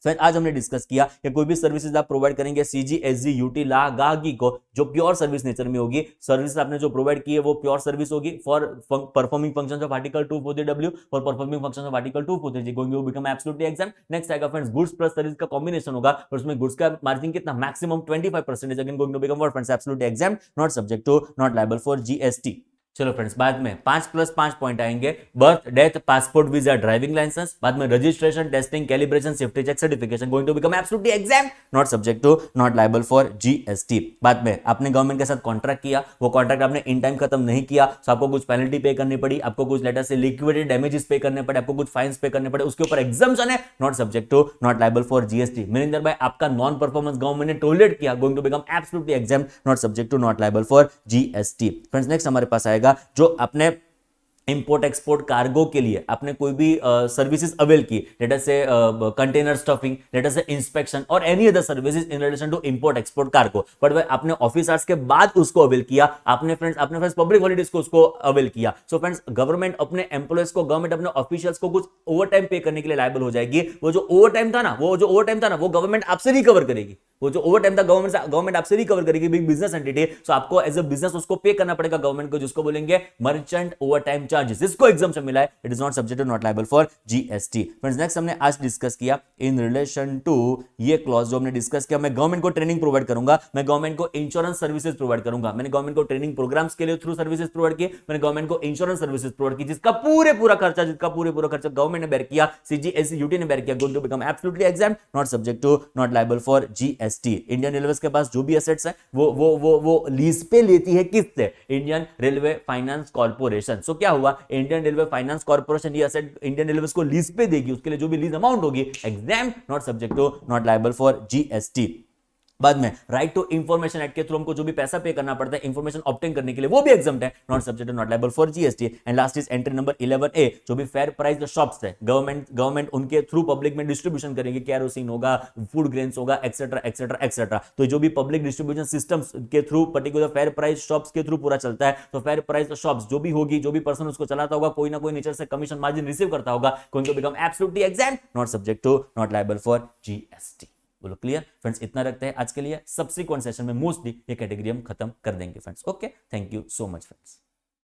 फ्रेंड, आज हमने डिस्कस किया कि कोई भी सर्विसेज आप प्रोवाइड करेंगे सीजी, एसजी, यूटी, गागी को, जो प्योर सर्विस नेचर में होगी, सर्विस आपने जो प्रोवाइड की है वो प्योर सर्विस होगी for performing functions of article 240W, for performing functions of article 243G going to become absolutely exempt. Next आएगा फ्रेंड्स गुड्स प्लस सर्विस का कॉम्बिनेशन होगा और उसमें गुड्स का मार्जिन कितना? Maximum 25%, again going to become what friends? Absolutely exam, not subject to, not liable for GST. चलो friends, बाद में 5+5 पॉइंट आएंगे, birth, death, passport, visa, driving licence, बाद में registration, testing, calibration, safety check, certification, going to become absolutely exam, not subject to, not liable for GST. बाद में आपने government के साथ कॉन्ट्रैक्ट किया, वो कॉन्ट्रैक्ट आपने इन टाइम खत्म नहीं किया, तो आपको कुछ पेनल्टी पे करनी पड़ी, आपको कुछ लेटर से लिक्विडेटेड डैमेजेस पे करने पड़े, आपको कुछ फाइन्स पे करने पड़े, उसके ऊपर एग्जाम्पशन है, not subject to, not liable for GST. Maninder भाई, आपका नॉन परफॉर्मेंस गवर्नमेंट ने टॉलरेट किया, going to become absolutely exam, not subject to, not liable for GST. Friends, next हमारे पास आएगा जो अपने इंपोर्ट एक्सपोर्ट कार्गो के लिए आपने कोई भी सर्विसेज अवेल की, let us say container stuffing, let us say inspection और any other services in relation to import export cargo, but वह आपने ऑफिस आवर्स के बाद उसको अवेल किया, आपने फ्रेंड्स पब्लिक हॉलिडेज को उसको अवेल किया। सो फ्रेंड्स, गवर्नमेंट अपने एम्प्लॉयज को, गवर्नमेंट अपने ऑफिशियल्स को कुछ ओवर टाइम पे करने के लिए लायबल हो जाएगी। वो जो ओवर टाइम था ना वो गवर्नमेंट आपसे रिकवर करेगी, वो जो ओवर टाइम था गवर्नमेंट आपसे रिकवर करेगी, बिग बिजनेस एंटिटी। सो आपको एज अ बिजनेस उसको पे करना पड़ेगा गवर्नमेंट को, जिसको बोलेंगे मर्चेंट ओवर टाइम चार्जेस, इसको एग्जाम्पशन मिला है, it is not subject to, not liable for GST. Friends, next हमने आज डिस्कस किया इन रिलेशन टू ये क्लॉज जो हमने डिस्कस किया, मैं गवर्नमेंट को ट्रेनिंग प्रोवाइड करूंगा, मैं गवर्नमेंट को इंश्योरेंस सर्विसेज प्रोवाइड करूंगा, मैंने गवर्नमेंट को ट्रेनिंग प्रोग्राम्स के लिए थ्रू सर्विसेज प्रोवाइड किए, मैंने गवर्नमेंट को इंश्योरेंस सर्विसेज प्रोवाइड की, जिसका पूरा खर्चा गवर्नमेंट ने बेयर किया, सीजी, एससी, यूटी ने बेयर किया, going to become absolutely exam, not subject to, not liable for GST. Indian railway के पास जो भी एसेट्स है वो लीज पे लेती है, किससे? Indian railway finance corporation. So क्या हुआ, इंडियन रेलवे फाइनेंस कॉर्पोरेशन ये एसेट इंडियन रेलवे को लीज पे देगी, उसके लिए जो भी लीज अमाउंट होगी, exam, not subject to, not liable for GST. बाद में राइट टू इंफॉर्मेशन एक्ट के थ्रू हमको जो भी पैसा पे करना पड़ता है इंफॉर्मेशन ऑब्टेन करने के लिए, वो भी एग्जाम्प्ट है, not subject to, not liable for GST. And last is entry number 11A, जो भी फेयर प्राइस शॉप्स है, गवर्नमेंट उनके थ्रू पब्लिक में डिस्ट्रीब्यूशन करेंगे, केरोसिन होगा, फूड ग्रेन्स होगा, एक्सेट्रा एक्सेट्रा एक्सेट्रा। तो जो भी पब्लिक डिस्ट्रीब्यूशन सिस्टम्स के through particular fair price shops के थ्रू पूरा चलता है, तो फेयर प्राइस शॉप्स जो भी होगी, जो भी पर्सन उसको चलाता होगा, कोई ना कोई नेचर से कमीशन मार्जिन रिसीव करता होगा, going to become absolutely exam, not subject to, not liable for GST. बोलो क्लियर फ्रेंड्स, इतना रखते हैं आज के लिए, सब्सिक्वेंट सेशन में मोस्टली ये कैटेगरी हम खत्म कर देंगे friends. Okay, thank you so much friends.